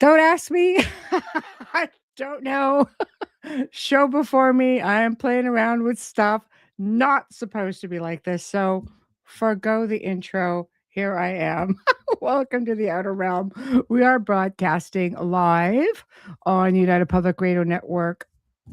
Don't ask me. I don't know. Show before me. I am playing around with stuff. Not supposed to be like this. So forgo the intro. Here I am. Welcome to the Outer Realm. We are broadcasting live on United Public Radio Network,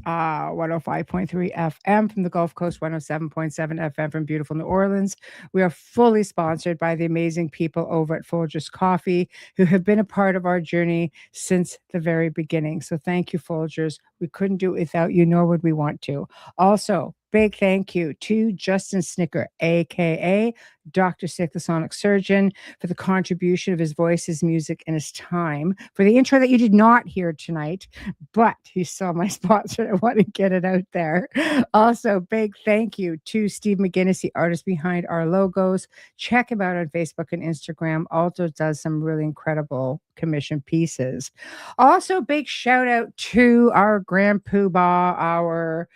105.3 FM from the Gulf Coast, 107.7 FM from beautiful New Orleans. We are fully sponsored by the amazing people over at Folgers Coffee who have been a part of our journey since the very beginning. So thank you, Folgers. We couldn't do it without you, nor would we want to. Also, big thank you to Justin Snicker, aka Dr. Sick, the Sonic Surgeon, for the contribution of his voice, his music, and his time. For the intro that you did not hear tonight, but he's still my sponsor. I want to get it out there. Also, big thank you to Steve McGinnis, the artist behind our logos. Check him out on Facebook and Instagram. Also does some really incredible commission pieces. Also, big shout out to our Grand Poobah, our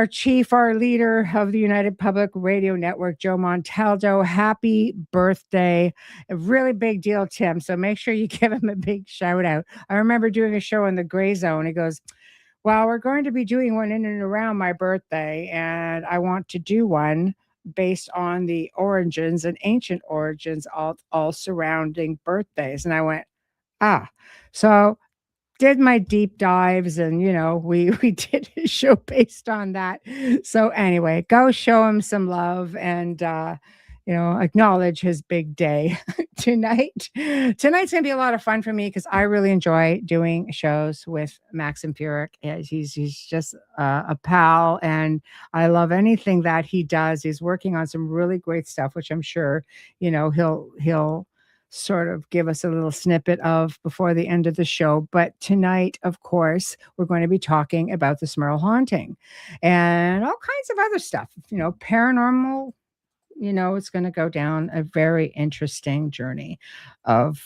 chief, our leader of the United Public Radio Network, Joe Montaldo. Happy birthday. A really big deal, Tim. So make sure you give him a big shout out. I remember doing a show in the Gray Zone. He goes, well, we're going to be doing one in and around my birthday, and I want to do one based on the origins and ancient origins all surrounding birthdays. And I went, so did my deep dives, and we did a show based on that. So anyway, go show him some love and acknowledge his big day tonight. Tonight's gonna be a lot of fun for me because I really enjoy doing shows with Maxim Furek. He's just a pal, and I love anything that he does. He's working on some really great stuff, which I'm sure he'll sort of give us a little snippet of before the end of the show. But tonight, of course, we're going to be talking about the Smurl Haunting and all kinds of other stuff, paranormal. It's going to go down a very interesting journey of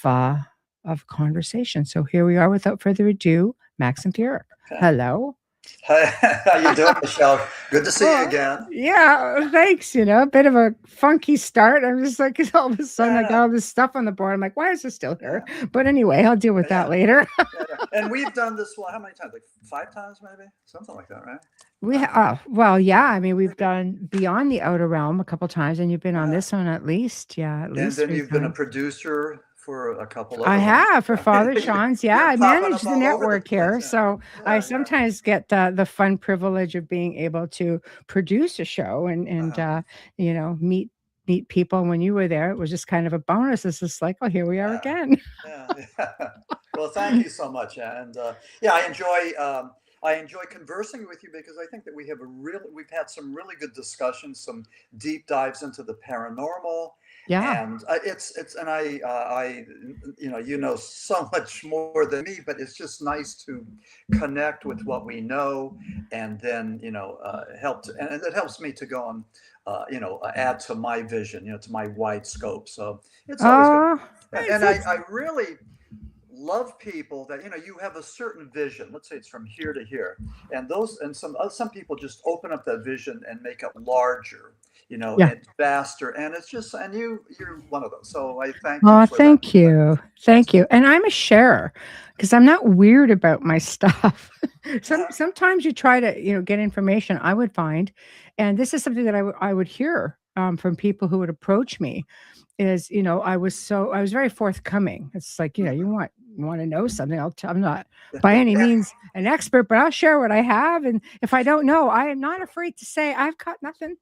conversation. So here we are, without further ado, Maxim Furek. Hello. Hi, how you doing, Michelle? Good to see you again. Yeah, thanks. A bit of a funky start. I'm just like, all of a sudden I got all this stuff on the board. I'm like, why is it still here? Yeah. But anyway, I'll deal with that later. And we've done this one, how many times? Like 5 times maybe? Something like that, right? We've done Beyond the Outer Realm a couple times, and you've been on this one at least. Yeah, at least. And then you've been a producer for a couple of I have for Father Sean's. Yeah, I manage the network here. So I sometimes get the fun privilege of being able to produce a show and meet people. And when you were there, it was just kind of a bonus. It's just like, oh, here we are again. Well, thank you so much. And I enjoy conversing with you because I think that we've had some really good discussions, some deep dives into the paranormal. Yeah. And I so much more than me, but it's just nice to connect with what we know, and then and it helps me to go on, add to my vision, to my wide scope. So it's always good. And I really love people that you have a certain vision. Let's say it's from here to here, and some people just open up that vision and make it larger. And faster, and it's just, and you're one of those. So I thank you. Thank you. And I'm a sharer because I'm not weird about my stuff. Sometimes you try to, get information. I would find, and this is something that I would hear from people who would approach me. Is I was very forthcoming. It's like you want to know something. I'm not by any means an expert, but I'll share what I have, and if I don't know, I am not afraid to say I've got nothing.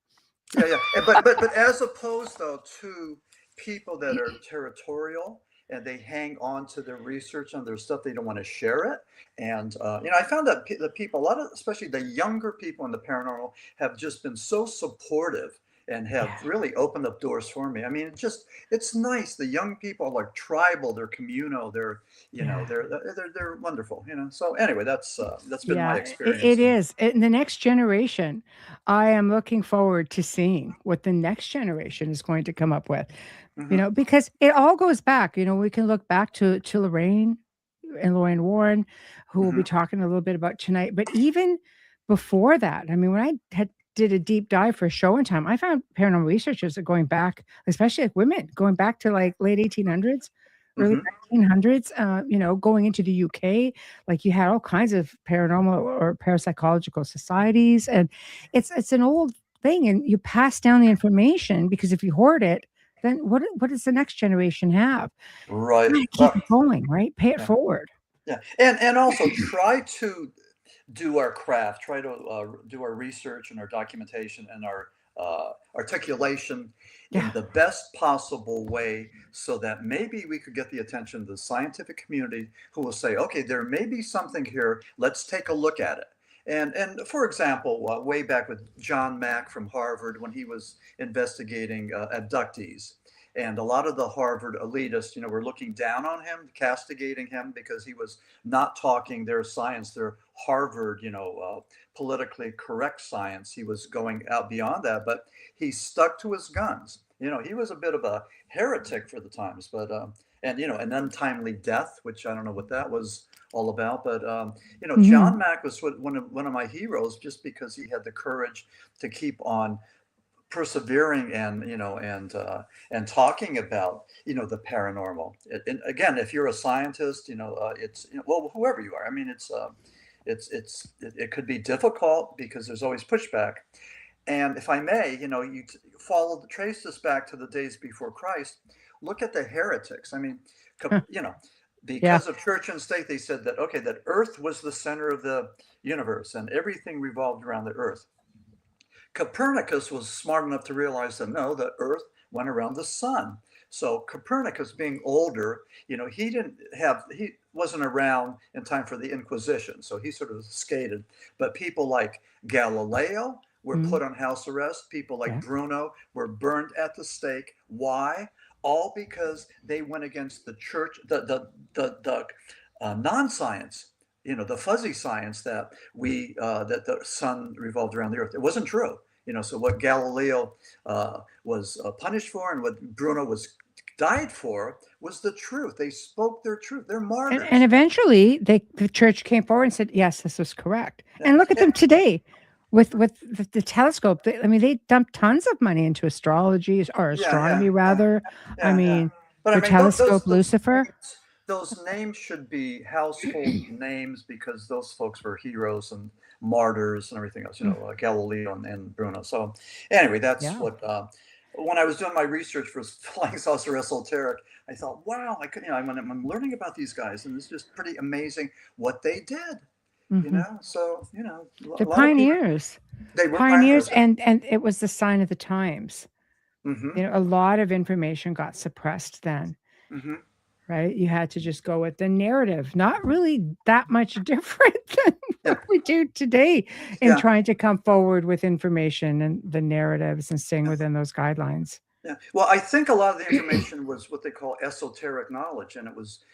Yeah. But as opposed though to people that are territorial and they hang on to their research and their stuff, they don't want to share it. And I found that the people, especially the younger people in the paranormal, have just been so supportive and have really opened up doors for me. I mean, it's nice. The young people are like tribal, they're communal, they're they're wonderful. So anyway, that's been my experience. It is. In the next generation, I am looking forward to seeing what the next generation is going to come up with. Because it all goes back. We can look back to Lorraine and Lorraine Warren, who we'll be talking a little bit about tonight. But even before that, I mean, when I did a deep dive for Show and Time, I found paranormal researchers are going back, especially like women, going back to like late 1800s, early Hmm. 1900s, going into the UK, like you had all kinds of paranormal or parapsychological societies, and it's an old thing, and you pass down the information because if you hoard it, then what does the next generation have? Right. You gotta keep Well, it going, right? Pay it yeah. forward. Yeah. And also try to do our craft, try to do our research and our documentation and our articulation in Yeah. the best possible way so that maybe we could get the attention of the scientific community who will say, okay, there may be something here. Let's take a look at it. And for example, way back with John Mack from Harvard, when he was investigating abductees, and a lot of the Harvard elitists, were looking down on him, castigating him because he was not talking their science, their Harvard, politically correct science. He was going out beyond that, but he stuck to his guns. He was a bit of a heretic for the times, but an untimely death, which I don't know what that was all about. But Mhm. John Mack was one of my heroes just because he had the courage to keep on persevering and talking about the paranormal. And again, if you're a scientist, it's well, whoever you are. I mean, it could be difficult because there's always pushback. And if I may, you trace this back to the days before Christ. Look at the heretics. I mean, Huh. Yeah. because of church and state, they said that okay, that Earth was the center of the universe and everything revolved around the Earth. Copernicus was smart enough to realize that no, the Earth went around the sun. So Copernicus, being older, he wasn't around in time for the Inquisition, so he sort of skated. But people like Galileo were Mhm. put on house arrest. People like Yeah. Bruno were burned at the stake. Why? All because they went against the church, the non-science, the fuzzy science that the sun revolved around the earth. It wasn't true. So what Galileo was punished for and what Bruno was died for was the truth. They spoke their truth. They're And martyrs. eventually, the church came forward and said, "Yes, this was correct." Yeah. And look at And, them today with the telescope. I mean, they dumped tons of money into astrology or yeah, yeah, astronomy, yeah, rather. I yeah, yeah. mean, But I the mean, telescope Lucifer. those names should be household names because those folks were heroes and martyrs and everything else. Mm, Galileo and Bruno. So anyway, that's yeah. what. When I was doing my research for Flying Saucer Esoteric, I thought, wow, I could, I'm learning about these guys, and it's just pretty amazing what they did. Mhm. So a They're lot of people pioneers. they were Pioneers, pioneers. and it was the sign of the times. Hmm. A lot of information got suppressed then. Hmm. Right? You had to just go with the narrative, not really that much different than Yeah, what we do today in yeah, trying to come forward with information and the narratives and staying yeah. within those guidelines. Yeah. Well, I think a lot of the information was what they call esoteric knowledge, and it was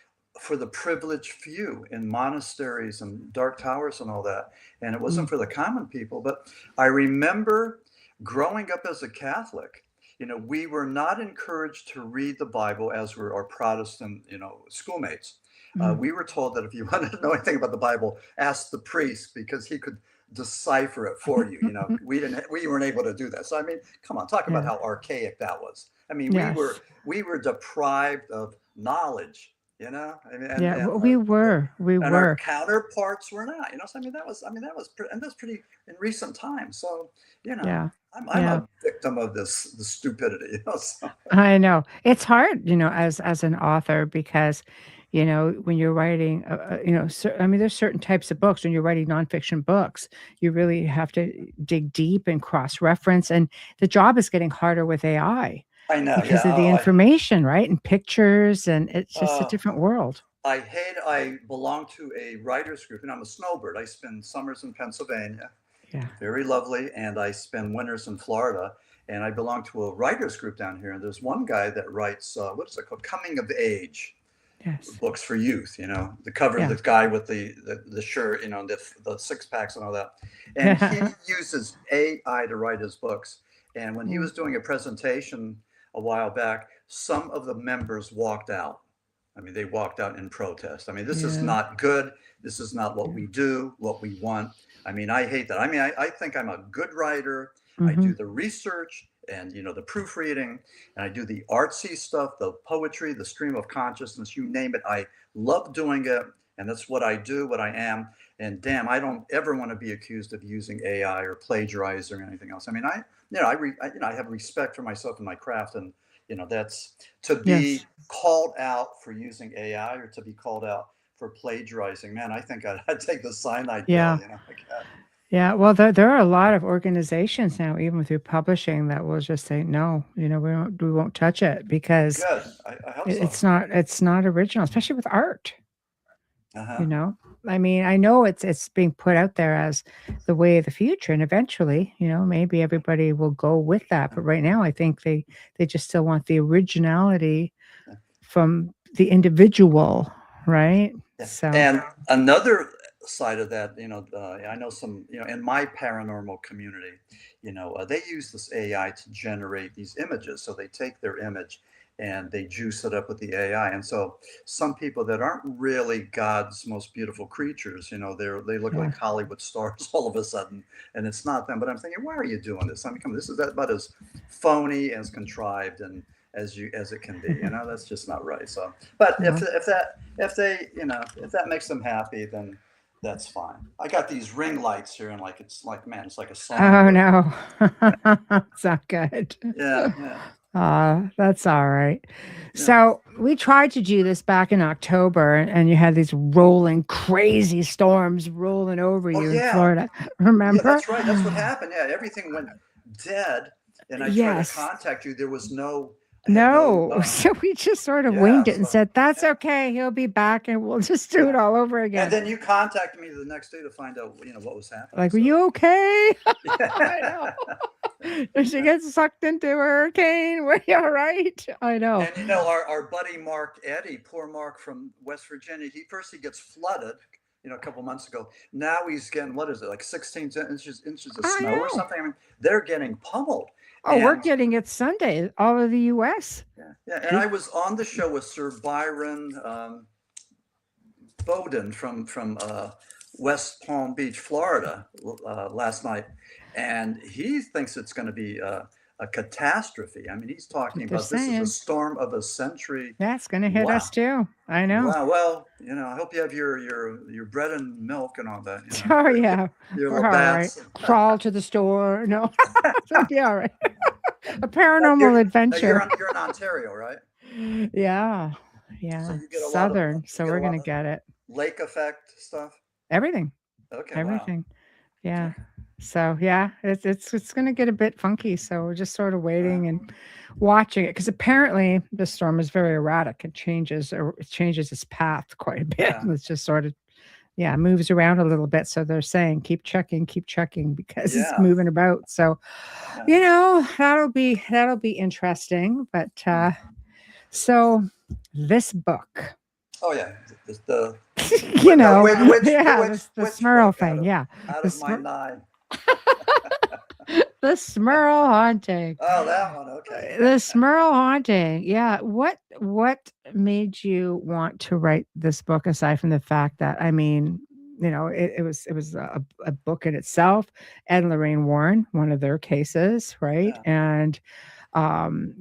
for the privileged few in monasteries and dark towers and all that. And it wasn't Mm, for the common people. But I remember growing up as a Catholic, we were not encouraged to read the Bible as were our Protestant, schoolmates. mm. We were told that if you wanted to know anything about the Bible, ask the priest because he could decipher it for you. We weren't able to do that. So I mean, come on, talk about Yeah. how archaic that was. I mean, we were Yes. we were deprived of knowledge. I mean, Yeah, and we were. We our were. counterparts were not. So and that's pretty in recent times. So Yeah. I'm Yeah. a victim of the stupidity. So. I know. It's hard, as an author because, when you're writing, I mean, there's certain types of books when you're writing nonfiction books, you really have to dig deep and cross-reference, and the job is getting harder with AI I know. because Yeah. of the information, right? And pictures, and it's just a Oh, different world. I belong to a writers group, and I'm a snowbird. I spend summers in Pennsylvania, Yeah. very lovely, and I spend winters in Florida. And I belong to a writers group down here. And there's one guy that writes what is it called, coming of age Yes. books for youth. The cover, Yeah. the guy with the shirt, the six packs and all that. And he uses AI to write his books. And when he Mm, was doing a presentation a while back, some of the members walked out. I mean, they walked out in protest. I mean, this is yeah. not good. This is not what Yeah. we do, what we want. I mean, I hate that. I mean, I think I'm a good writer. I do Mhm. the research and the proofreading, and I do the artsy stuff, the poetry, the stream of consciousness, you name it. I love doing it, and that's what I do, what I am. And damn, I don't ever want to be accused of using AI or plagiarizing or anything else. I mean, I have respect for myself and my craft, and that's to be Yes. called out for using AI or to be called out for plagiarizing. Man, I think I'd take the cyanide pill. Yeah. Yeah. Well, there are a lot of organizations now, even through publishing, that will just say no. We won't touch it because Good. I hope so. it's not original, especially with art. Uh-huh. You know, I mean, I know it's being put out there as the way of the future, and eventually, maybe everybody will go with that. But right now, I think they just still want the originality from the individual, right? Yeah. So, And another side of that, I know some, in my paranormal community, they use this AI to generate these images. So they take their image and they juice it up with the AI. And so some people that aren't really God's most beautiful creatures, they look yeah, like Hollywood stars all of a sudden, and it's not them. But I'm thinking, why are you doing this? I mean, come on, this is about as phony, as contrived, and as it can be. That's just not right. So, but no. if that makes them happy, then that's fine. I got these ring lights here, and it's like, man, it's like a Oh songbird. no, it's not good. Yeah, yeah, That's all right. yeah. So we tried to do this back in October, and you had these rolling, crazy storms rolling over Oh you in yeah, Florida. yeah. Remember? That's right. That's what happened. Yeah, everything went dead, and I tried to Yes. contact you. There was no. I had no. No. So we just sort of Yeah. winged it and So said, that's yeah, okay. He'll be back and we'll just do yeah. it all over And again. then you contacted me the next day to find out, what was happening. Like, were So you okay? I know. yeah. Did she get sucked into a hurricane? Were you all right? I know. And our buddy Mark Eddy, poor Mark from West Virginia, he gets flooded, a couple months ago. Now he's getting, what is it, like 16 inches of I snow or know. something? I mean, they're getting pummeled. Oh, we're And getting it Sunday all over the US. yeah, yeah. And I was on the show with Sir Byron Bowden from West Palm Beach, Florida, last night, and he thinks it's going to be a catastrophe. I mean, he's talking They're about this is a saying storm of a century. that's going to hit Wow. us too. I know. Wow. Well, I hope you have your bread and milk and all that. Oh, yeah. Your We're little all right. baths. Crawl to the store. No, it'll be all right. A But paranormal adventure. you're in Ontario, right? Yeah. So Yeah. you get a lot of Southern. So we're going to get it. lake effect stuff. Everything. Okay. Wow. Everything. Yeah. So yeah, it's going to get a bit funky. So we're just sort of waiting and watching it because apparently the storm is very erratic. It changes its path quite a bit. Yeah. It's just sort of moves around a little bit. So they're saying keep checking because it's Yeah. moving about. So Yeah. that'll be interesting. But so this book. Oh yeah. The The which Smurl book thing. Yeah. out The of my 9. The Smurl Haunting. Oh, that one. Okay. The Smurl Haunting. Yeah. What made you want to write this book aside from the fact that it was a book in itself. Ed and Lorraine Warren, one of their cases, right? Yeah. And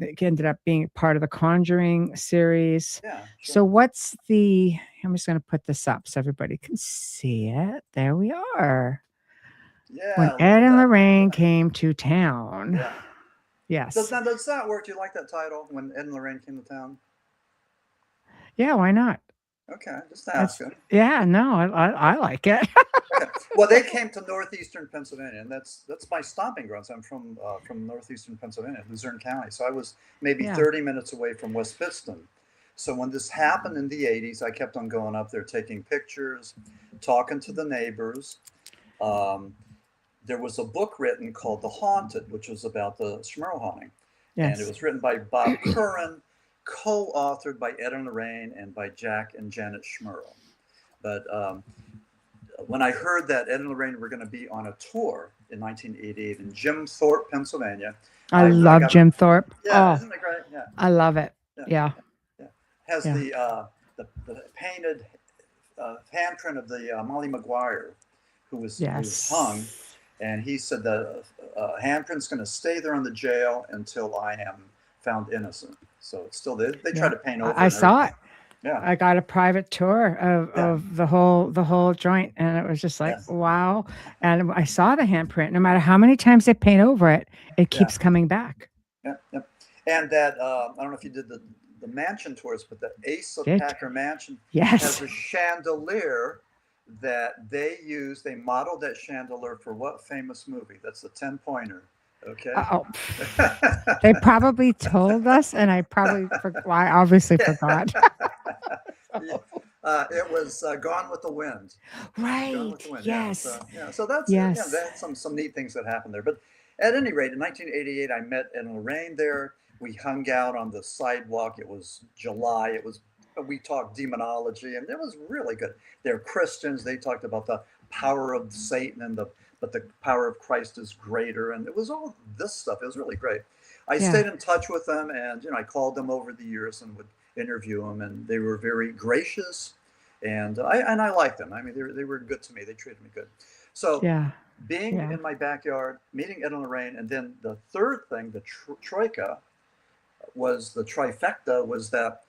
it ended up being part of the Conjuring series. Yeah. So Sure. what's I'm just going to put this up so everybody can see it. There we are. When Yeah. Look Ed at and that. Lorraine came to town. Yeah. Yes. Does that work? Do you like that title, When Ed and Lorraine Came to Town? Yeah, why not? Okay, just asking. Yeah, no, I like it. Okay. Well, they came to northeastern Pennsylvania, and that's my stomping grounds. I'm from northeastern Pennsylvania, Luzerne County. So I was maybe Yeah. 30 minutes away from West Pittston. So when this happened in the 80s, I kept on going up there, taking pictures, talking to the neighbors. There was a book written called The Haunted, which was about the Smurl Haunting. Yes. And it was written by Bob Curran, co-authored by Ed and Lorraine and by Jack and Janet Smurl. But when I heard that Ed and Lorraine were going to be on a tour in 1988 in Jim Thorpe, Pennsylvania. I love Jim Thorpe. Yeah, Oh, isn't it great? Yeah. I love it. Yeah. Has Yeah. the painted handprint of the Molly Maguire, who was Yes. hung. and he said the handprint's going to stay there in the jail until I am found innocent. So it's still there. They try to paint over. I saw it. Yeah. I got a private tour of the whole joint, and it was just like, wow. And I saw the handprint. No matter how many times they paint over it, it keeps coming back. Yeah, yeah. And that I don't know if you did the mansion tours, but the Asa Packer mansion has a chandelier that they use. They modeled that chandelier for what famous movie? That's the 10-pointer. Okay. They probably told us, and I probably I obviously forgot. It was Gone with the Wind. Right. Gone with the Wind. Yes. So that's that's some neat things that happened there. But at any rate, in 1988, I met Ed and Lorraine there. We hung out on the sidewalk. It was July. We talked demonology, and it was really good. They're Christians. They talked about the power of Satan but the power of Christ is greater, and it was all this stuff. It was really great. I stayed in touch with them, and I called them over the years and would interview them, and they were very gracious, and I liked them. I mean, they were good to me. They treated me good. So being in my backyard, meeting Ed and Lorraine, and then the third thing, the troika, was the trifecta, was that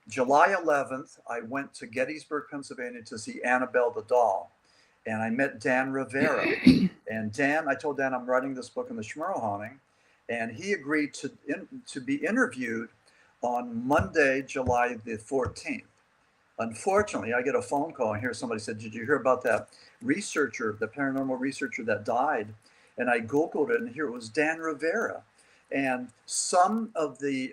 July 11th, I went to Gettysburg, Pennsylvania to see Annabelle the doll. And I met Dan Rivera. And Dan, I told Dan I'm writing this book on the Smurl Haunting, and he agreed to be interviewed on Monday, July the 14th. Unfortunately, I get a phone call and hear somebody said, "Did you hear about that researcher, the paranormal researcher that died?" And I Googled it, and here it was Dan Rivera. And some of the,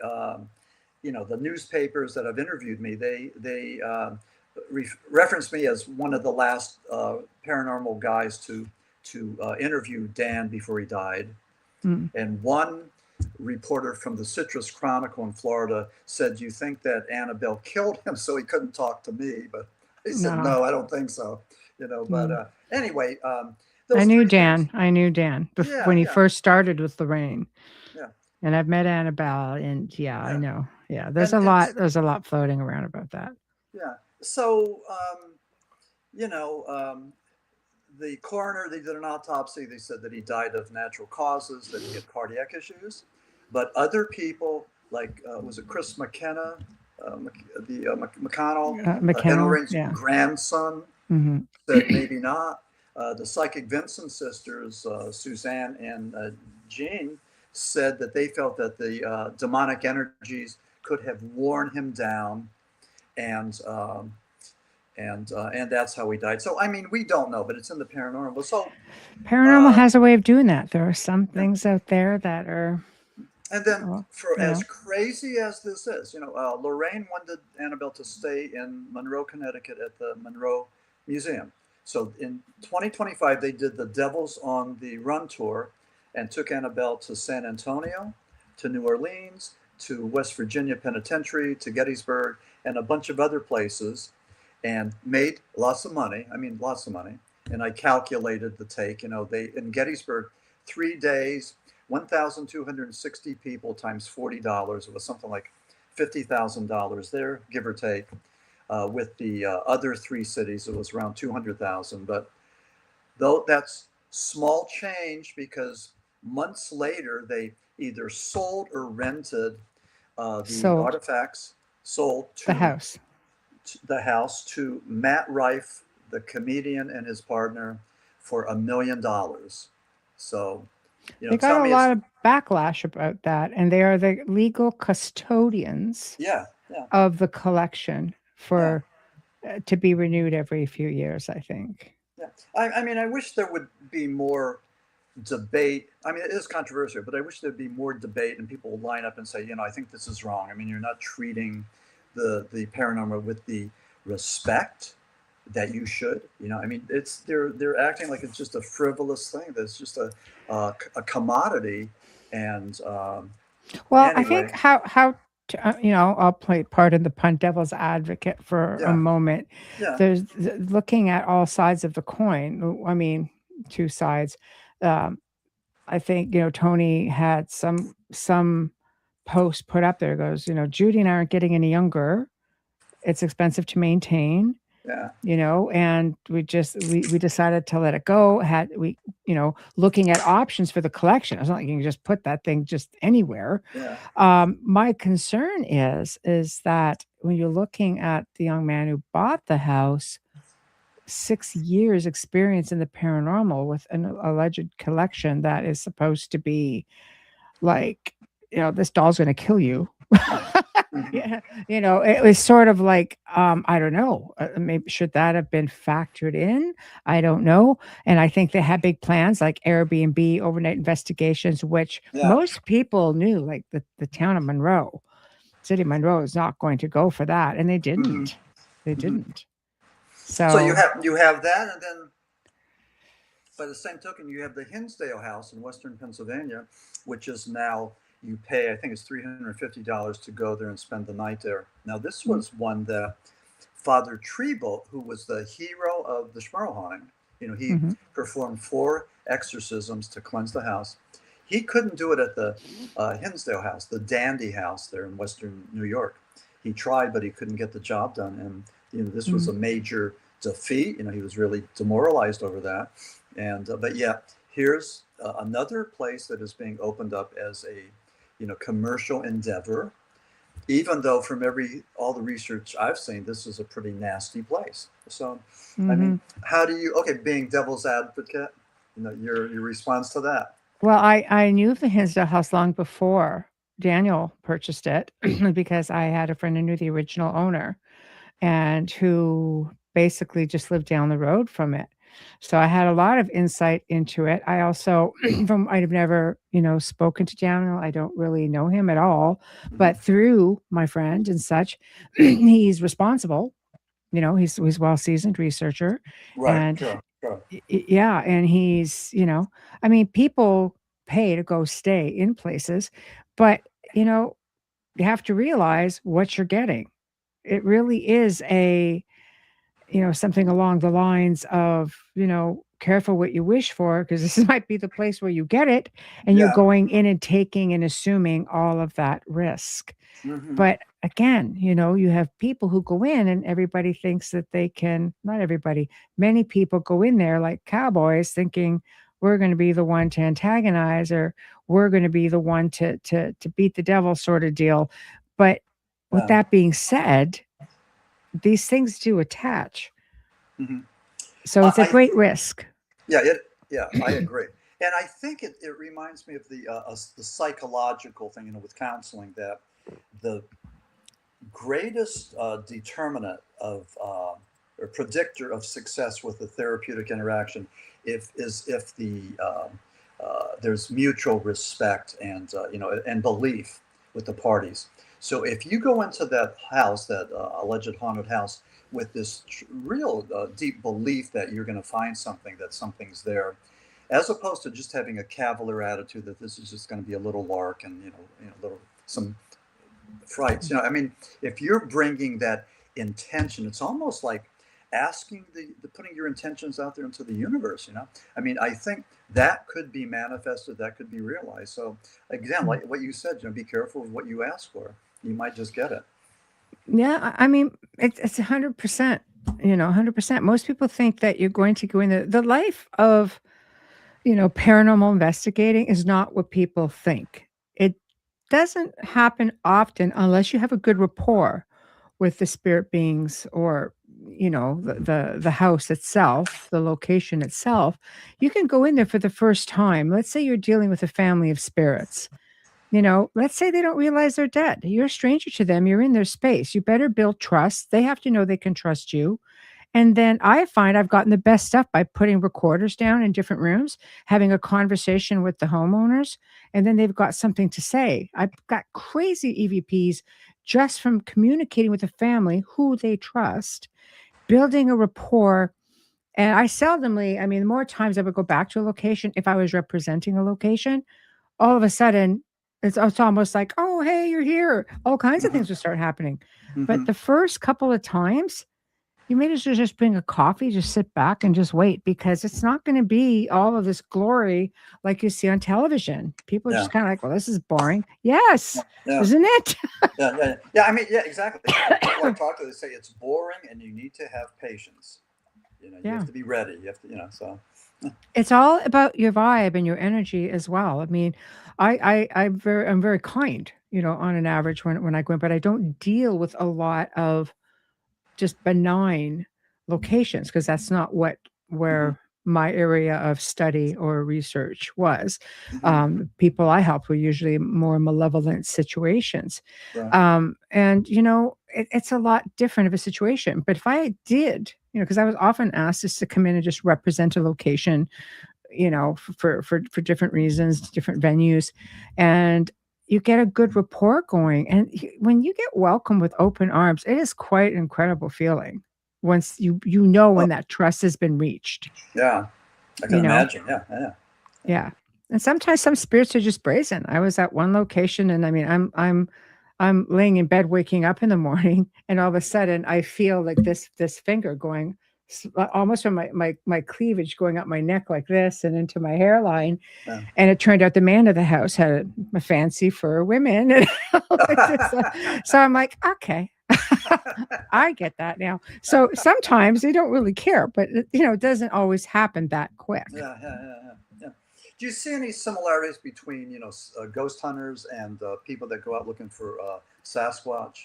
the newspapers that have interviewed me, they referenced me as one of the last paranormal guys to interview Dan before he died. And one reporter from the Citrus Chronicle in Florida said, "You think that Annabelle killed him so he couldn't talk to me?" But I said, "No, I don't think so." But anyway, I knew Dan. I knew Dan when he first started with Lorraine. Yeah. And I've met Annabelle, and I know. Yeah, there's a lot floating around about that. Yeah. So, the coroner, they did an autopsy. They said that he died of natural causes, that he had cardiac issues. But other people, like, was it Chris McKenna, McConnell, Ed and Lorraine's grandson, said maybe not. The Psychic Vincent sisters, Suzanne and Jean, said that they felt that the demonic energies could have worn him down, and that's how he died. So I mean, we don't know, but it's in the paranormal. So paranormal has a way of doing that. There are some things out there that are. And then, as crazy as this is, Lorraine wanted Annabelle to stay in Monroe, Connecticut, at the Monroe Museum. So in 2025, they did the Devils on the Run tour and took Annabelle to San Antonio, to New Orleans, to West Virginia Penitentiary, to Gettysburg, and a bunch of other places, and made lots of money. I mean, lots of money. And I calculated the take. They in Gettysburg, 3 days, 1,260 people times $40. It was something like $50,000 there, give or take. With the other three cities, it was around 200,000. But though that's small change, because months later they either sold or rented the artifacts, sold to the house to Matt Rife, the comedian, and his partner for $1 million. So, they got a lot of backlash about that, and they are the legal custodians of the collection for to be renewed every few years, I think. Yeah, I mean, I wish there would be more debate. I mean, it is controversial, but I wish there'd be more debate and people would line up and say, I think this is wrong. I mean, you're not treating the paranormal with the respect that you should. I mean, they're acting like it's just a frivolous thing. That's just a commodity. And well, anyway. I think how I'll play part in the pun devil's advocate for a moment. Yeah. There's looking at all sides of the coin. I mean, two sides. I think, Tony had some post put up there, goes, Judy and I aren't getting any younger. It's expensive to maintain. Yeah. And we decided to let it go. Looking at options for the collection. It's not like you can just put that thing just anywhere. Yeah. My concern is that when you're looking at the young man who bought the house, 6 years experience in the paranormal with an alleged collection that is supposed to be like, this doll's going to kill you. Mhm. Yeah, it was sort of like, I don't know, maybe should that have been factored in? I don't know. And I think they had big plans like Airbnb, overnight investigations, which Yeah. most people knew, like the town of Monroe, city of Monroe is not going to go for that. And they Hmm. didn't. They Hmm. didn't. So you So, have that, and then by the same token, you have the Hindsdale House in Western Pennsylvania, which is now you pay. I think it's $350 to go there and spend the night there. Now this mm, was one that Father Trabold, who was the hero of the Smurl Haunting, he mhm, performed 4 exorcisms to cleanse the house. He couldn't do it at the Hindsdale House, the Dandy House there in Western New York. He tried, but he couldn't get the job done, and this was mm, a major defeat. He was really demoralized over that, and but yeah, here's another place that is being opened up as a commercial endeavor, even though from all the research I've seen, this is a pretty nasty place. So, I mean, mhm. how do you? Okay, being devil's advocate, your response to that? Well, I knew of the Hinsdale House long before Daniel purchased it because I had a friend who knew the original owner and who basically just lived down the road from it. So I had a lot of insight into it. I also, I'd have never, spoken to Daniel. I don't really know him at all, Hmm. but through my friend and such, he's responsible. He's well seasoned researcher, Right. and Sure. Sure. yeah, and I mean, people pay to go stay in places, but you know, you have to realize what you're getting. It really is something along the lines of, careful what you wish for, because this might be the place where you get it, and you're Yeah. going in and taking and assuming all of that risk. Hmm. But again, you have people who go in and everybody thinks that they can, not everybody, many people go in there like cowboys thinking we're going to be the one to antagonize, or we're going to be the one to beat the devil sort of deal. But with Yeah. that being said, these things do attach. Hmm. So it's a I great risk. Yeah, yeah, I agree. And I think it reminds me of the psychological thing, with counseling, that the greatest determinant of or predictor of success with a therapeutic interaction if there's mutual respect and and belief with the parties. So if you go into that house, that alleged haunted house, with this real deep belief that you're going to find something, that something's there, as opposed to just having a cavalier attitude that this is just going to be a little lark and little some frights. I mean, if you're bringing that intention, it's almost like asking the putting your intentions out there into the universe. I mean, I think that could be manifested, that could be realized. So again, like what you said, be careful of what you ask for. You might just get it. Yeah, I mean, it's 100%, 100%. Most people think that you're going to go in the life of, paranormal investigating is not what people think. It doesn't happen often unless you have a good rapport with the spirit beings, or the house itself, the location itself. You can go in there for the first time. Let's say you're dealing with a family of spirits. Let's say they don't realize they're dead. You're a stranger to them. You're in their space. You better build trust. They have to know they can trust you. And then I find I've gotten the best stuff by putting recorders down in different rooms, having a conversation with the homeowners, and then they've got something to say. I've got crazy EVPs just from communicating with a family who they trust, building a rapport. And I seldomly, I mean, the more times I would go back to a location, if I was representing a location, all of a sudden it's almost like, oh, hey, you're here. All kinds of Hmm. things will start happening. But Hmm. the first couple of times, You may as well just bring a coffee, just sit back and just wait, because it's not going to be all of this glory like you see on television. People are Yeah. just kind of like, well, this is boring. Yes, Yeah. isn't it? Yeah. I mean, yeah, exactly. People I talk to, they say it's boring and you need to have patience. You Yeah. have to be ready. You have to, so. It's all about your vibe and your energy as well. I mean, I'm very kind, on an average when I go in, but I don't deal with a lot of just benign locations, because that's not Mhm. where my area of study or research was. Mhm. People I helped were usually more malevolent situations. Right. And it's a lot different of a situation. But if I did, because I was often asked just to come in and just represent a location, for different reasons, different venues, and you get a good rapport going. And when you get welcomed with open arms, it is quite an incredible feeling. Once Oh, when that trust has been reached, yeah. I can you know, imagine. Yeah. Yeah. yeah. And sometimes some spirits are just brazen. I was at one location, and I mean, I'm laying in bed, waking up in the morning, and all of a sudden I feel like this finger going almost from my cleavage going up my neck like this and into my hairline. Yeah. And it turned out the man of the house had a fancy for women. And so I'm like, okay, I get that now. So sometimes they don't really care, but it doesn't always happen that quick. Yeah. Do you see any similarities between ghost hunters and people that go out looking for Sasquatch?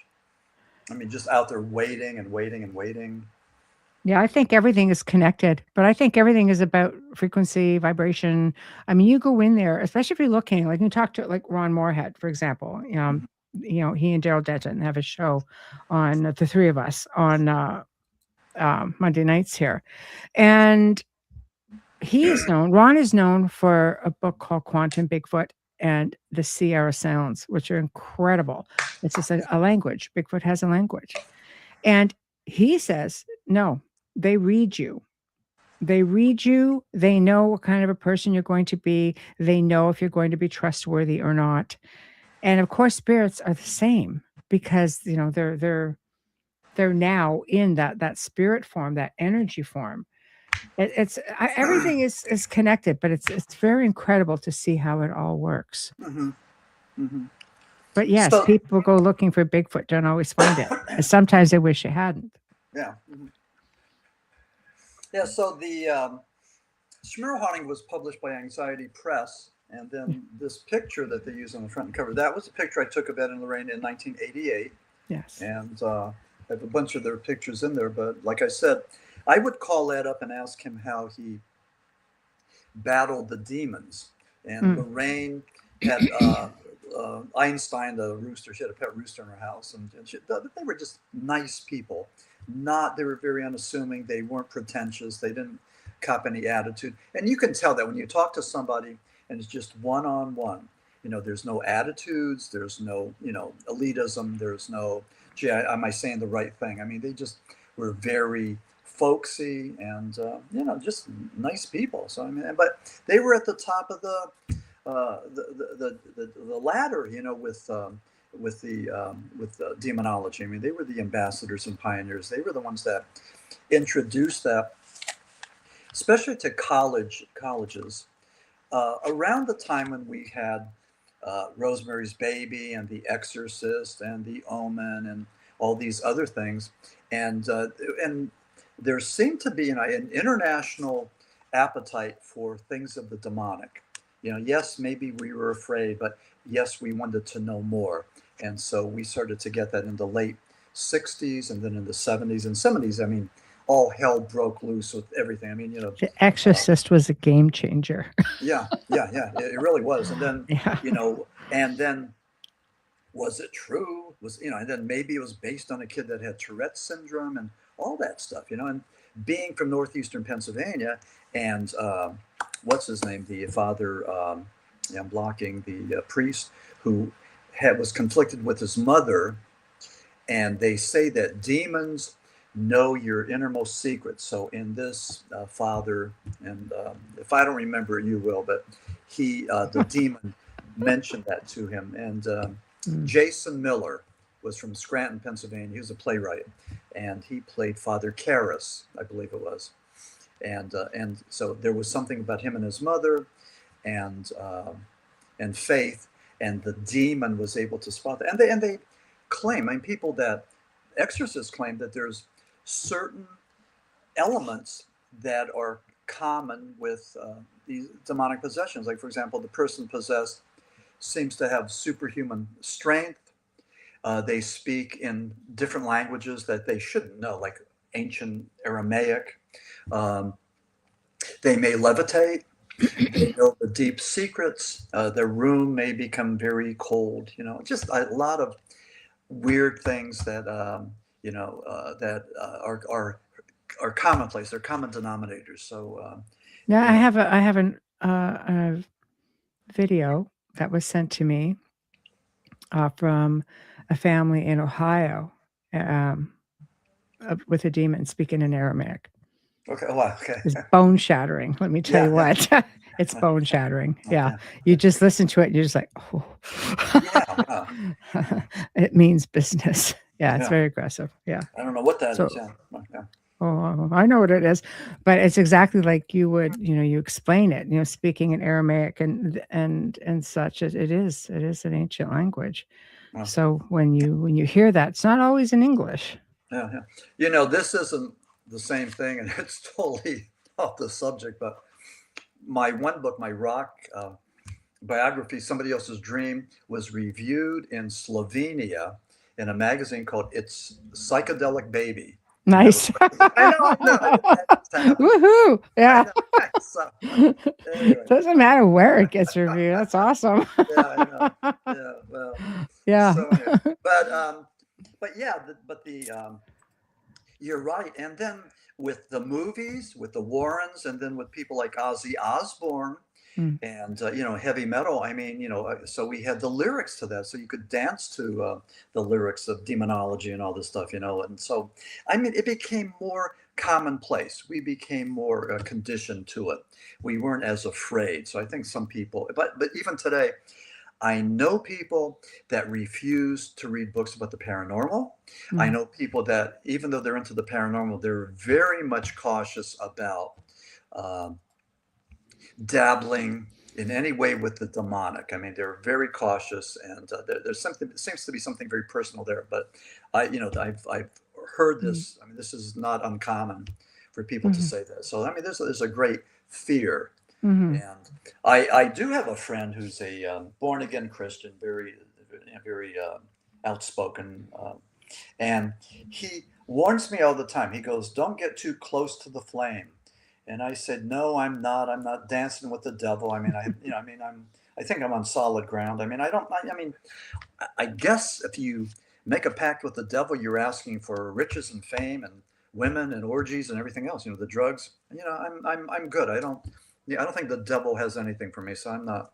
I mean, just out there waiting and waiting and waiting. Yeah, I think everything is connected, but I think everything is about frequency, vibration. I mean, you go in there, especially if you're looking, like you talk to like Ron Moorhead, for example. Mhm. He and Daryl Denton have a show on the three of us on Monday nights here, and Ron is known for a book called Quantum Bigfoot and the Sierra Sounds, which are incredible. It's just a language. Bigfoot has a language, and he says no. They read you. They read you. They know what kind of a person you're going to be. They know if you're going to be trustworthy or not. And of course, spirits are the same, because they're now in that spirit form, that energy form. Everything is connected, but it's very incredible to see how it all works. Hmm. Hmm. But yes, So people go looking for Bigfoot, don't always find it. And sometimes they wish they hadn't. yeah. Hmm. Yeah. So the Smurl Haunting was published by Anxiety Press, and then this picture that they use on the front cover, that was a picture I took of Ed and Lorraine in 1988. Yes. And I have a bunch of their pictures in there. But like I said, I would call Ed up and ask him how he battled the demons. And Mm. Lorraine had Einstein, the rooster. She had a pet rooster in her house, and they were just nice people. They were very unassuming. They weren't pretentious. They didn't cop any attitude. And you can tell that when you talk to somebody and it's just one on one. There's no attitudes. There's no, elitism. There's no, gee, am I saying the right thing? I mean, they just were very folksy and, just nice people. So, I mean, but they were at the top of the ladder, with the demonology. I mean, they were the ambassadors and pioneers. They were the ones that introduced that, especially to colleges, around the time when we had Rosemary's Baby and The Exorcist and The Omen and all these other things, and there seemed to be an international appetite for things of the demonic. Yes, maybe we were afraid, but yes, we wanted to know more, and so we started to get that in the late '60s, and then in the '70s and '70s. I mean, all hell broke loose with everything. I mean, The Exorcist was a game changer. yeah, it really was. And then, Yeah. and then was it true? And then maybe it was based on a kid that had Tourette's syndrome and all that stuff, and being from northeastern Pennsylvania, and what's his name, the father, I'm blocking the priest who was conflicted with his mother, and they say that demons know your innermost secrets. So in this father, and if I don't remember, you will, but the demon mentioned that to him. And Mm. Jason Miller was from Scranton, Pennsylvania. He was a playwright, and he played Father Karras, I believe it was. And so there was something about him and his mother, and Faith, and the demon was able to spot that. And they claim, I mean, people that exorcists claim that there's certain elements that are common with these demonic possessions. Like, for example, the person possessed seems to have superhuman strength. They speak in different languages that they shouldn't know, like ancient Aramaic. They may levitate. They know the deep secrets. Their room may become very cold. Just a lot of weird things that that are commonplace. They're common denominators. So now I have a video that was sent to me from a family in Ohio with a demon speaking in Aramaic. Okay. Wow. Okay. It's bone shattering. Let me tell you what. It's bone shattering. Yeah. You just listen to it and you're just like, oh. Yeah. Wow. It means business. Yeah. It's very aggressive. Yeah. I don't know what that is. Yeah. Oh, I know what it is, but it's exactly like you would, you explain it, speaking in Aramaic and such. It is an ancient language. Wow. So when you hear that, it's not always in English. Yeah. This isn't the same thing, and it's totally off the subject, but my one book, my rock biography, Somebody Else's Dream, was reviewed in Slovenia in a magazine called It's Psychedelic Baby. Nice. I know. Woohoo! Yeah. So, anyway. Doesn't matter where it gets reviewed. That's awesome. Yeah, I know. Yeah. Well. Yeah. So anyway. But you're right. And then with the movies, with the Warrens, and then with people like Ozzy Osbourne. And heavy metal. I mean, so we had the lyrics to that, so you could dance to the lyrics of demonology and all this stuff, and so I mean, it became more commonplace. We became more conditioned to it. We weren't as afraid. So I think some people, but even today, I know people that refuse to read books about the paranormal. I know people that, even though they're into the paranormal, they're very much cautious about dabbling in any way with the demonic. I mean, they're very cautious, and there's something. It seems to be something very personal there. But I've heard this. I mean, this is not uncommon for people to say that. So I mean, there's a great fear, and I do have a friend who's a born again Christian, very outspoken, and he warns me all the time. He goes, "Don't get too close to the flame." And I said, "No, I'm not. I'm not dancing with the devil. I mean, I think I'm on solid ground. I mean, I guess if you make a pact with the devil, you're asking for riches and fame and women and orgies and everything else. The drugs. I'm good. I don't think the devil has anything for me. So I'm not.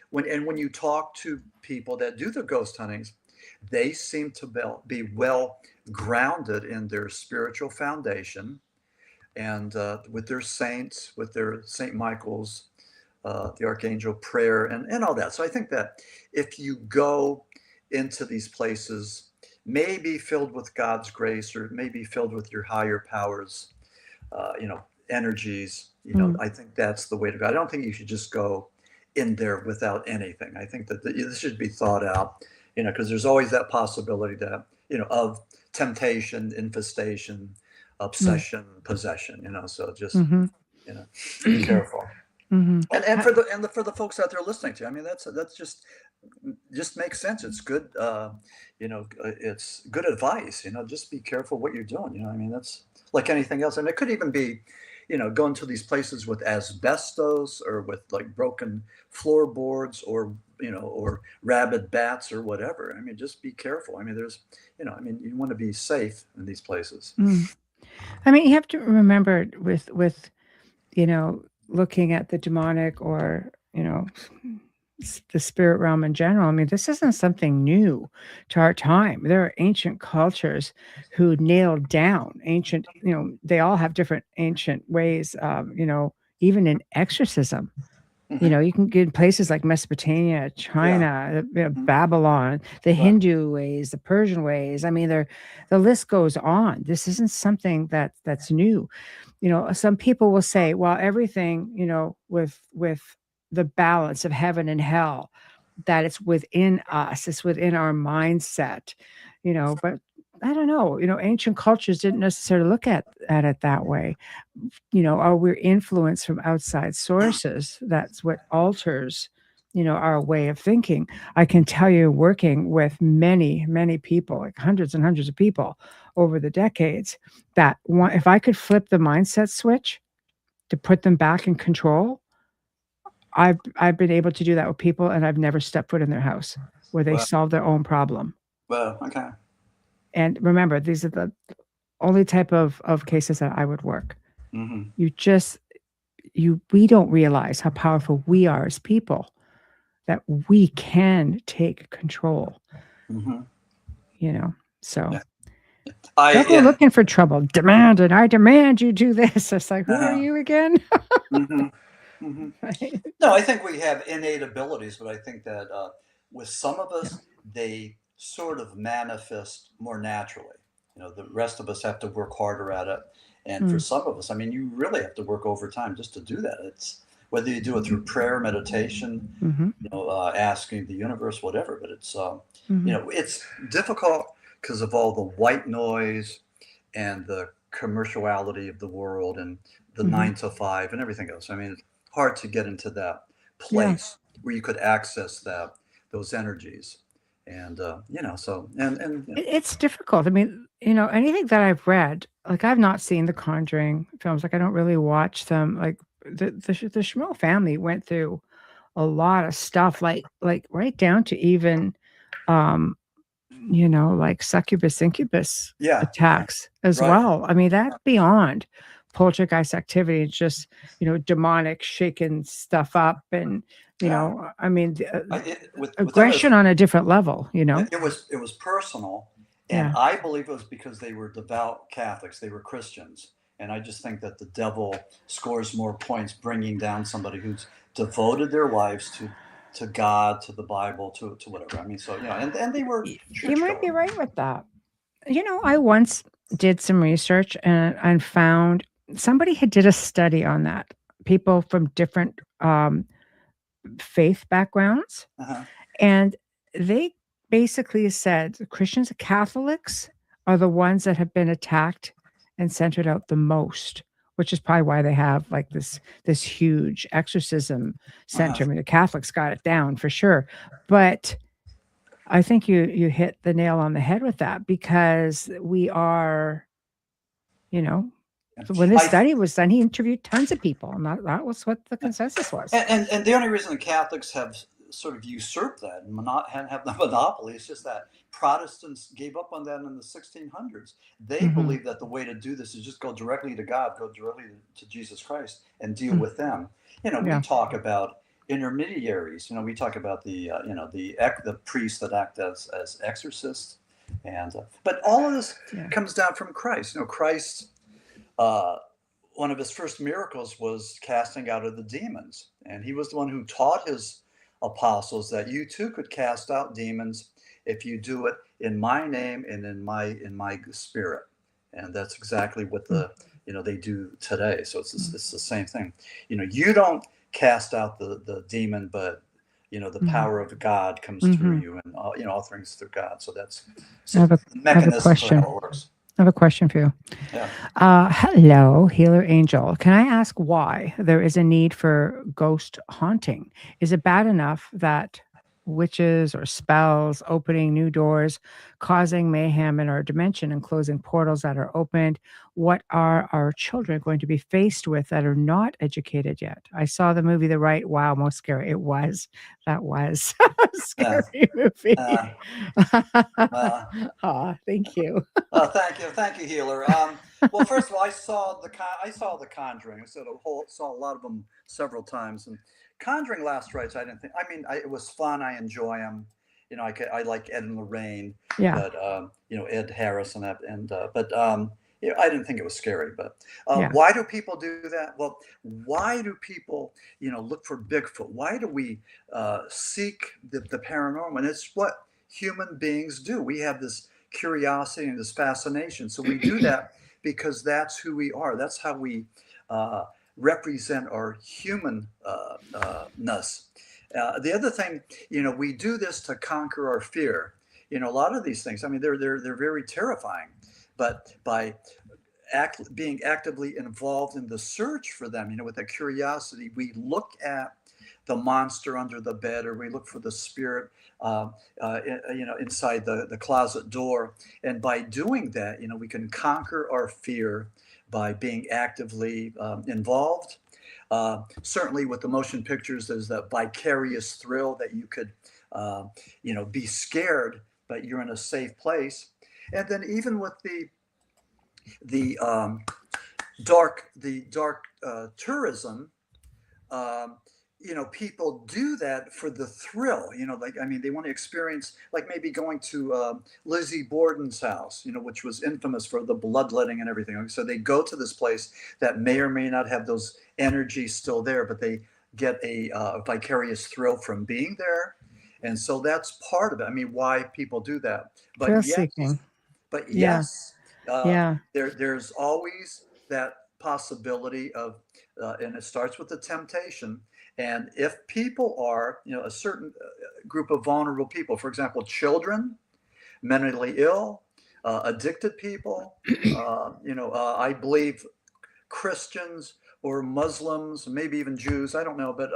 When you talk to people that do the ghost huntings, they seem to be well grounded in their spiritual foundation. And with their saints, with their St. Michael's, the Archangel prayer, and all that. So I think that if you go into these places, maybe filled with God's grace, or maybe filled with your higher powers, energies, I think that's the way to go. I don't think you should just go in there without anything. I think that this should be thought out, because there's always that possibility that, of temptation, infestation, obsession, possession, so just be careful. And for the folks out there listening to you, I mean, that's just makes sense. It's good, it's good advice. Just be careful what you're doing. I mean, that's like anything else. And it could even be, going to these places with asbestos, or with like broken floorboards, or or rabid bats, or whatever. I mean, just be careful. I mean, there's, you want to be safe in these places. I mean, you have to remember with looking at the demonic, or the spirit realm in general. I mean, this isn't something new to our time. There are ancient cultures who nailed down ancient. They all have different ancient ways. Even in exorcism, You Hmm. know, you can get places like Mesopotamia, Yeah. China, Hmm. Babylon, the Right. Hindu ways, the Persian ways. I mean, the list goes on. This isn't something that's new. You know, some people will say, well, everything, you know, with the balance of heaven and hell, that it's within us, it's within our mindset, you know, but I don't know, you know, ancient cultures didn't necessarily look at it that way. You know, or we're influenced from outside sources. That's what alters, you know, our way of thinking. I can tell you, working with many, many people, like hundreds and hundreds of people over the decades, that one, if I could flip the mindset switch to put them back in control, I've been able to do that with people, and I've never stepped foot in their house where they Well, solve their own problem. well, okay. And remember, these are the only type of cases that I would work. Hmm. You just we don't realize how powerful we are as people, that we can take control, Hmm. you know. So Yeah. I don't go yeah. looking for trouble. Demand it. I demand you do this. It's like, who are Uh-huh. you again? Hmm. Hmm. Right? No, I think we have innate abilities, but I think that with some of Yeah. us, they sort of manifest more naturally. You know, the rest of us have to work harder at it, and for Mm, some of us, I mean, you really have to work overtime just to do that. It's whether you do it through prayer, meditation, mm-hmm, you know, asking the universe, whatever. But it's you mm-hmm. know, it's difficult because of all the white noise and the commerciality of the world and the Mm-hmm. 9 to 5 and everything else. I mean, it's hard to get into that Yeah. place where you could access that those energies, and you know, so and you know, It's difficult. I mean, you know, anything that I've read, like I've not seen the Conjuring films. Like I don't really watch them. Like the Schmidt family went through a lot of stuff, like right down to even, um, you know, like succubus incubus yeah, yeah, attacks as right, well. I mean, that's beyond poltergeist activity. It's just, you know, demonic shaking stuff up, and you yeah. know, I mean, With them, aggression on a different level. You know, it was personal, and yeah. I believe it was because they were devout Catholics, they were Christians, and I just think that the devil scores more points bringing down somebody who's devoted their lives to God, to the Bible, to whatever. I mean, so you know, and they were You might churchgoer. be right with that. You know, I once did some research and found somebody had did a study on that. People from different faith backgrounds, Uh-huh. and they basically said Christians and Catholics are the ones that have been attacked and centered out the most, which is probably why they have like this huge exorcism Uh-huh. center. I mean, the Catholics got it down for sure, but I think you hit the nail on the head with that, because we are, you know, Yeah. when this I study was done, he interviewed tons of people, and that was what the consensus was. and the only reason the Catholics have sort of usurped that and have the monopoly is just that Protestants gave up on that in the 1600s. They Hmm. believe that the way to do this is just go directly to God, go directly to Jesus Christ, and deal Mm, with them. You know, we yeah. talk about intermediaries. You know, we talk about the you know the priests that act as exorcists, and but all of this Yeah. comes down from Christ. You know, Christ. Uh, One of his first miracles was casting out of the demons. And he was the one who taught his apostles that you too could cast out demons if you do it in my name and in my spirit. And that's exactly what Mm, the you know they do today. So mm, it's the same thing. You know, you don't cast out the demon, but you know the mhm, power of God comes through mhm. you, and you know all things through God. So that's I have a the I have a mechanism for question. how it works. I have a question for you. Yeah. Hello, Healer Angel. Can I ask why there is a need for ghost haunting? Is it bad enough that witches or spells opening new doors, causing mayhem in our dimension and closing portals that are opened? What are our children going to be faced with that are not educated yet? I saw the movie The Right. Wow, most scary. It was. That was a Uh, scary movie. uh, uh, Aw, thank you. thank you, healer. Well, first of all, I saw the Conjuring. I saw a lot of them several times, and Conjuring Last Rites. I didn't think. I mean, it was fun. I enjoy them. You know, I like Ed and Lorraine, Yeah. but you know Ed Harris and that, and but I didn't think it was scary, but Yeah. why do people do that? Well, why do people, look for Bigfoot? Why do we seek the paranormal? And it's what human beings do. We have this curiosity and this fascination. So we do that because that's who we are. That's how we represent our humanness. The other thing, we do this to conquer our fear. A lot of these things, I mean, they're very terrifying, but by being actively involved in the search for them, with a curiosity, we look at the monster under the bed, or we look for the spirit, inside the closet door. And by doing that, we can conquer our fear by being actively involved. Certainly with the motion pictures, there's that vicarious thrill that you could, be scared, but you're in a safe place. And then even with the dark tourism, people do that for the thrill. They want to experience, like maybe going to Lizzie Borden's house, which was infamous for the bloodletting and everything. So they go to this place that may or may not have those energies still there, but they get a vicarious thrill from being there. And so that's part of it. I mean, why people do that. Thrill seeking. But Yeah. yes, Yeah. there's always that possibility of, and it starts with the temptation. And if people are, a certain group of vulnerable people, for example, children, mentally ill, addicted people, I believe Christians or Muslims, maybe even Jews, I don't know, but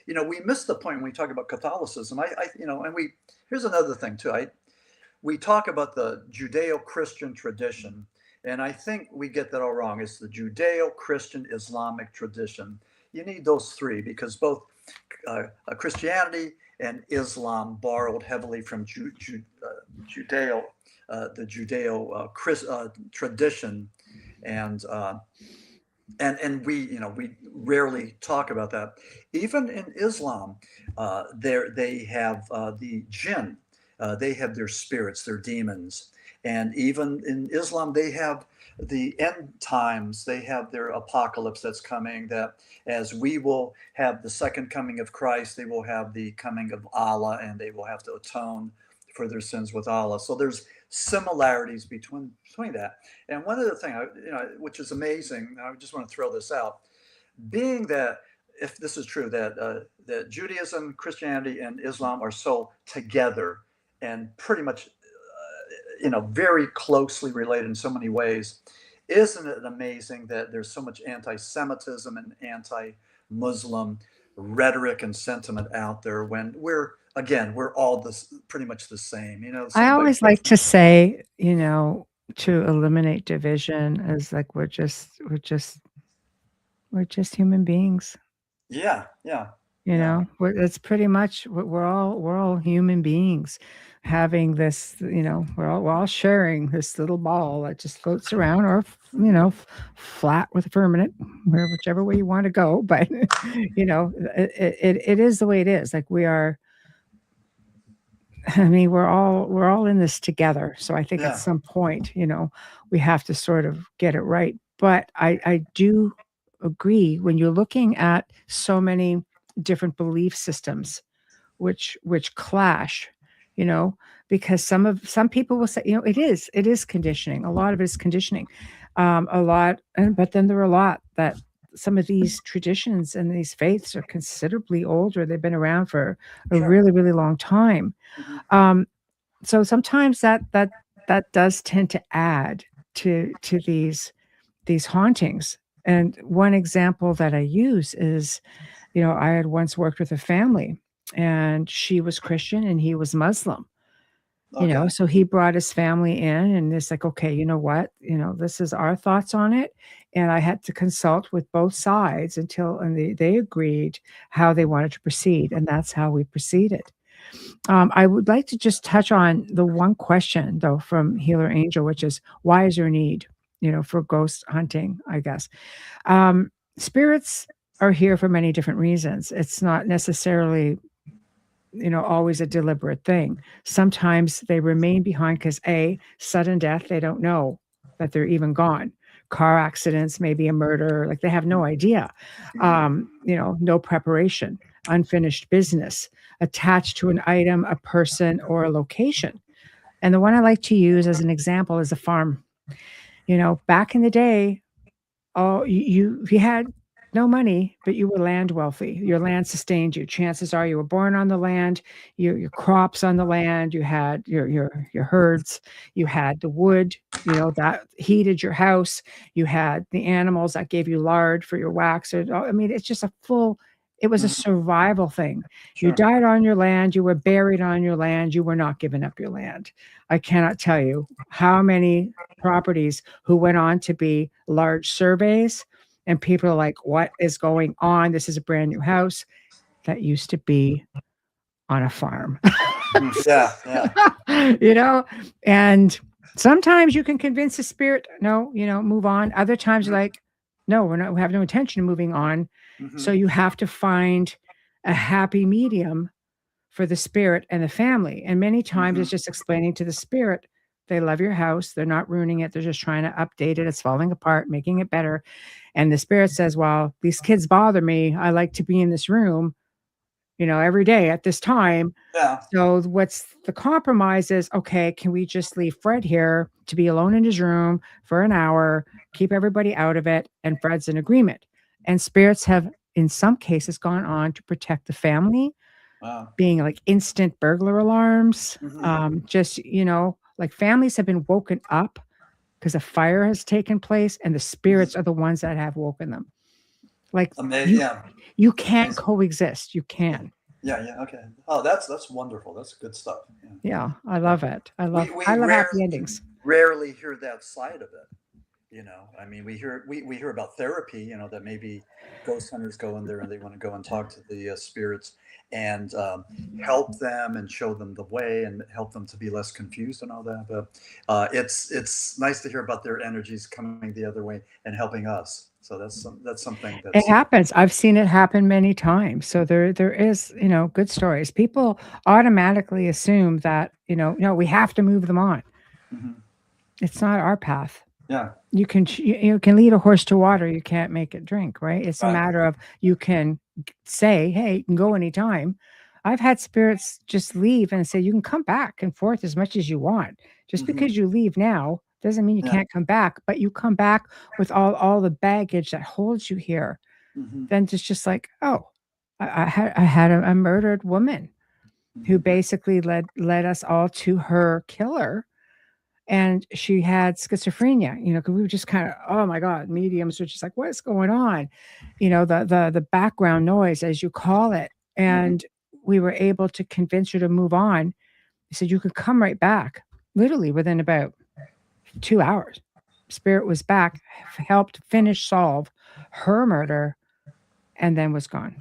we miss the point when we talk about Catholicism. Here's another thing too. We talk about the Judeo-Christian tradition, and I think we get that all wrong. It's the Judeo-Christian Islamic tradition. You need those three because both Christianity and Islam borrowed heavily from Judeo, the Judeo tradition, and we rarely talk about that. Even in Islam, they have the jinn. They have their spirits, their demons. And even in Islam, they have the end times. They have their apocalypse that's coming, that as we will have the second coming of Christ, they will have the coming of Allah, and they will have to atone for their sins with Allah. So there's similarities between that. And one other thing, which is amazing, I just want to throw this out, being that, if this is true, that Judaism, Christianity, and Islam are so together and pretty much, very closely related in so many ways, isn't it amazing that there's so much anti-Semitism and anti-Muslim rhetoric and sentiment out there when we're all pretty much the same, I always like to say, to eliminate division is like we're just human beings. Yeah. It's pretty much we're all human beings having this, we're all sharing this little ball that just floats around, or flat with a firmament, whichever way you want to go. But it is the way it is. Like we are. I mean, we're all in this together. So I think at some point, we have to sort of get it right. But I do agree when you're looking at so many different belief systems, which clash, because some people will say, it is conditioning. A lot of it is conditioning, but then there are a lot that some of these traditions and these faiths are considerably older. They've been around for a really, really long time. So sometimes that does tend to add to these hauntings. And one example that I use is, I had once worked with a family, and she was Christian and he was Muslim. Okay. So he brought his family in, and it's like, okay, you know what? This is our thoughts on it. And I had to consult with both sides and they agreed how they wanted to proceed. And that's how we proceeded. I would like to just touch on the one question, though, from Healer Angel, which is, why is there a need, for ghost hunting, I guess. Spirits are here for many different reasons. It's not necessarily, always a deliberate thing. Sometimes they remain behind because sudden death, they don't know, that they're even gone. Car accidents, maybe a murder, like they have no idea. No preparation, unfinished business, attached to an item, a person, or a location. And the one I like to use as an example is a farm. Back in the day, oh, if you had no money, but you were land wealthy. Your land sustained you. Chances are you were born on the land, your crops on the land, you had your herds, you had the wood, that heated your house, you had the animals that gave you lard for your wax. I mean, it's just it was a survival thing. You Sure. died on your land, you were buried on your land, you were not giving up your land. I cannot tell you how many properties who went on to be large surveys, and people are like, what is going on? This is a brand new house that used to be on a farm. Yeah, yeah. And sometimes you can convince the spirit, no, move on. Other times you're like, no, we have no intention of moving on. So you have to find a happy medium for the spirit and the family. And many times it's just explaining to the spirit, they love your house. They're not ruining it. They're just trying to update it. It's falling apart, making it better. And the spirit says, well, these kids bother me. I like to be in this room, every day at this time. Yeah. So what's the compromise is, okay, can we just leave Fred here to be alone in his room for an hour, keep everybody out of it, and Fred's in agreement. And spirits have, in some cases, gone on to protect the family, Wow. being like instant burglar alarms. Like families have been woken up because a fire has taken place, and the spirits are the ones that have woken them. Like you can't coexist. You can. Yeah. Okay. Oh, that's wonderful. That's good stuff. Yeah, I love it. I love We happy endings. rarely hear that side of it. I mean, we hear about therapy. That maybe ghost hunters go in there and they want to go and talk to the spirits and help them and show them the way and help them to be less confused and all that. But it's nice to hear about their energies coming the other way and helping us. So that's something It that's happens. I've seen it happen many times. So there is, good stories. People automatically assume that, no, we have to move them on. It's not our path. yeah. You can lead a horse to water, you can't make it drink, right? It's a Right. matter of you can say, hey, you can go anytime. I've had spirits just leave and say, you can come back and forth as much as you want. Just because you leave now doesn't mean you Yeah. can't come back, but you come back with all the baggage that holds you here. Then it's just like, oh, I had a murdered woman who basically led us all to her killer. And she had schizophrenia, because we were just kind of, oh my God, mediums were just like, what's going on? The background noise, as you call it. And we were able to convince her to move on. He said, you could come right back, literally within about 2 hours. Spirit was back, helped finish solve her murder, and then was gone.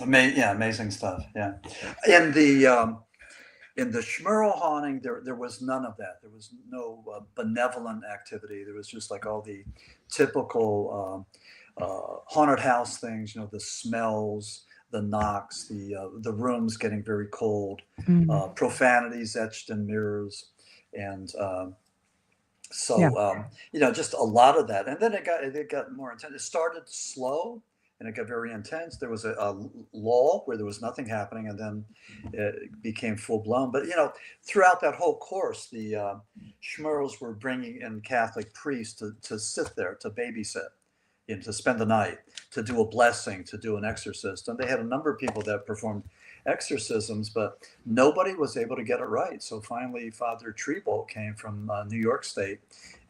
Amazing stuff. Yeah. In the Smurl Haunting, there was none of that. There was no benevolent activity. There was just like all the typical haunted house things. The smells, the knocks, the rooms getting very cold, profanities etched in mirrors, and just a lot of that. And then it got more intense. It started slow and it got very intense. There was a lull where there was nothing happening, and then it became full blown. But throughout that whole course, the Schmerls were bringing in Catholic priests to sit there to babysit, to spend the night, to do a blessing, to do an exorcist, and they had a number of people that performed exorcisms, but nobody was able to get it right. So finally, Father Trabold came from New York State,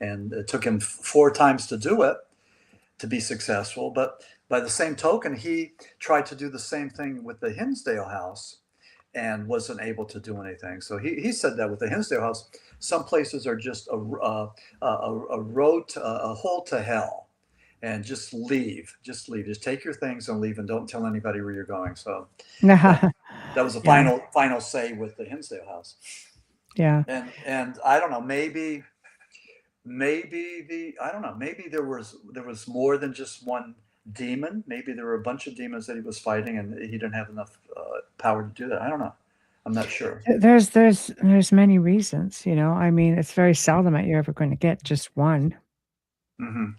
and it took him 4 times to do it to be successful. But by the same token, he tried to do the same thing with the Hindsdale House and wasn't able to do anything. So he said that with the Hindsdale House, some places are just a road to a hole to hell, and just leave, just take your things and leave, and don't tell anybody where you're going. So that was the final say with the Hindsdale House. Yeah. And I don't know, maybe I don't know, maybe there was more than just one demon. Maybe there were a bunch of demons that he was fighting, and he didn't have enough power to do that. I don't know. I'm not sure. There's many reasons, you know. I mean, it's very seldom that you're ever going to get just one. Hmm.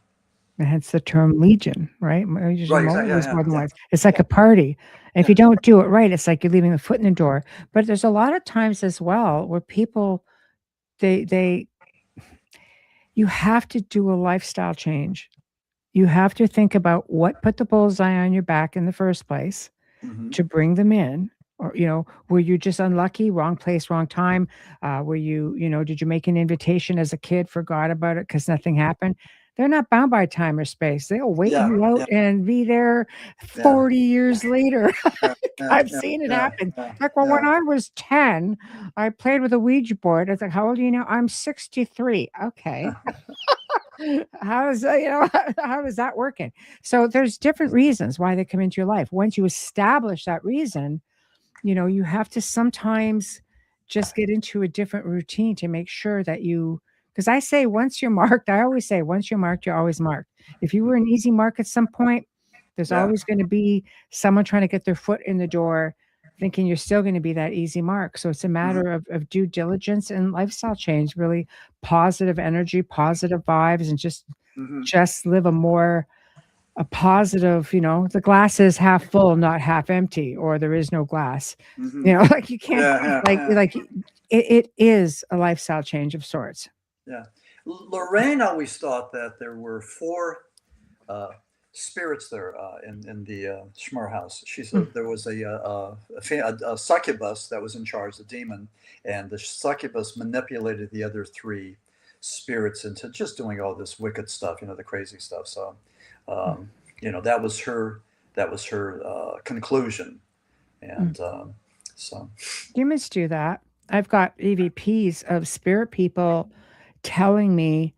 And hence the term legion, right? Usually Right. Exactly. Yeah. always Yeah. more than Yeah. once. It's like Yeah. a party. And if Yeah. you don't do it right, it's like you're leaving a foot in the door. But there's a lot of times as well where people they you have to do a lifestyle change. You have to think about what put the bullseye on your back in the first place Hmm. to bring them in. Or, you know, were you just unlucky, wrong place, wrong time? Were you, you know, did you make an invitation as a kid, forgot about it because nothing happened? They're not bound by time or space. They'll wait Yeah. you out Yeah. and be there Yeah. 40 years later. Yeah. Yeah. I've Yeah. seen it Yeah. happen. Yeah. Like, well, when Yeah. I was 10, I played with a Ouija board. I was like, how old are you now? I'm 63. Okay. How is that, you know, how is that working? So there's different reasons why they come into your life. Once you establish that reason, you know, you have to sometimes just get into a different routine to make sure that you, because I say once you're marked, I always say once you're marked, you're always marked. If you were an easy mark at some point, there's Yeah. always going to be someone trying to get their foot in the door thinking you're still going to be that easy mark. So it's a Hmm. matter of due diligence and lifestyle change, really positive energy, positive vibes, and Hmm. just live a positive, you know, the glass is half full, not half empty, or there is no glass. Hmm. You know, like you can't Yeah. Yeah. Yeah. like it is a lifestyle change of sorts. Yeah. Lorraine always thought that there were four uh, spirits there in the Smurl house. She Mm. said there was a succubus that was in charge, the demon, and the succubus manipulated the other three spirits into just doing all this wicked stuff, you know, the crazy stuff. So, Mm. you know, that was her conclusion, Mm. and so Humans do that. I've got EVPs of spirit people telling me,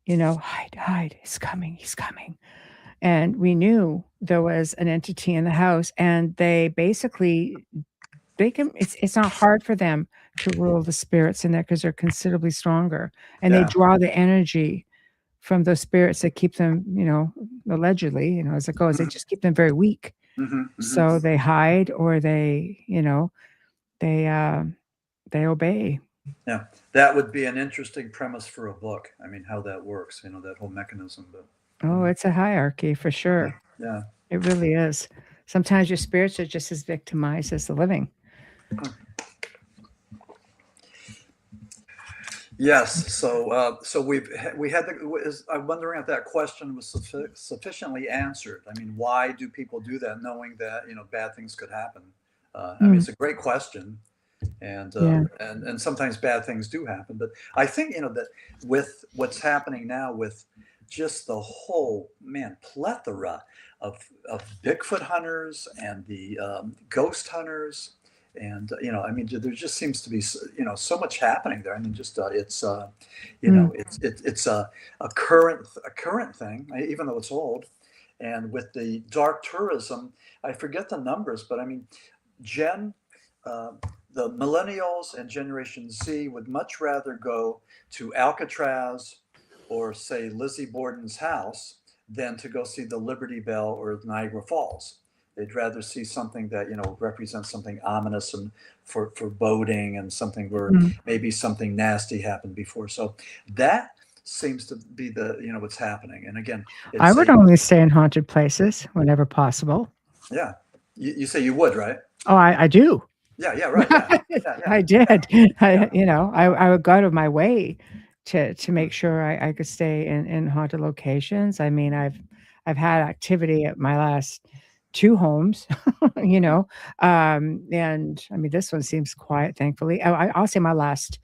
you know, hide, hide, he's coming, he's coming. And we knew there was an entity in the house, and they basically they can it's not hard for them to rule the spirits in there because they're considerably stronger, and they yeah. draw the energy from those spirits that keep them, you know, allegedly, you know, as it goes, they just keep them very weak. Hmm. Hmm. So they hide or they, you know, they they obey. Yeah, that would be an interesting premise for a book. I mean, how that works, you know, that whole mechanism. But Oh, it's a hierarchy for yeah, sure. yeah. It really is. Sometimes your spirits are just as victimized as the living. Yes. So we had I'm wondering if that question was sufficiently answered. I mean, why do people do that, knowing that bad things could happen? I mean, Mm, it's a great question, and yeah. sometimes bad things do happen. But I think that with what's happening now, with just the whole plethora of Bigfoot hunters and the ghost hunters, and I mean, there just seems to be so much happening there. I mean, just Mm, it's a current thing, even though it's old. And with the dark tourism, I forget the numbers, but I mean, Gen, uh, the millennials and Generation Z would much rather go to Alcatraz or, say, Lizzie Borden's house than to go see the Liberty Bell or Niagara Falls. They'd rather see something that represents something ominous and foreboding, and something where mm. maybe something nasty happened before. So that seems to be the what's happening. And again, I it's would a only stay in haunted places whenever possible. yeah. You say you would, right? Oh, I do. Yeah, yeah, right, yeah, yeah, yeah, I did. yeah. You know, I would go out of my way to make sure I could stay in haunted locations. I mean, I've had activity at my last 2 homes, you Mhm. know, and I mean, this one seems quiet, thankfully. I'll say my last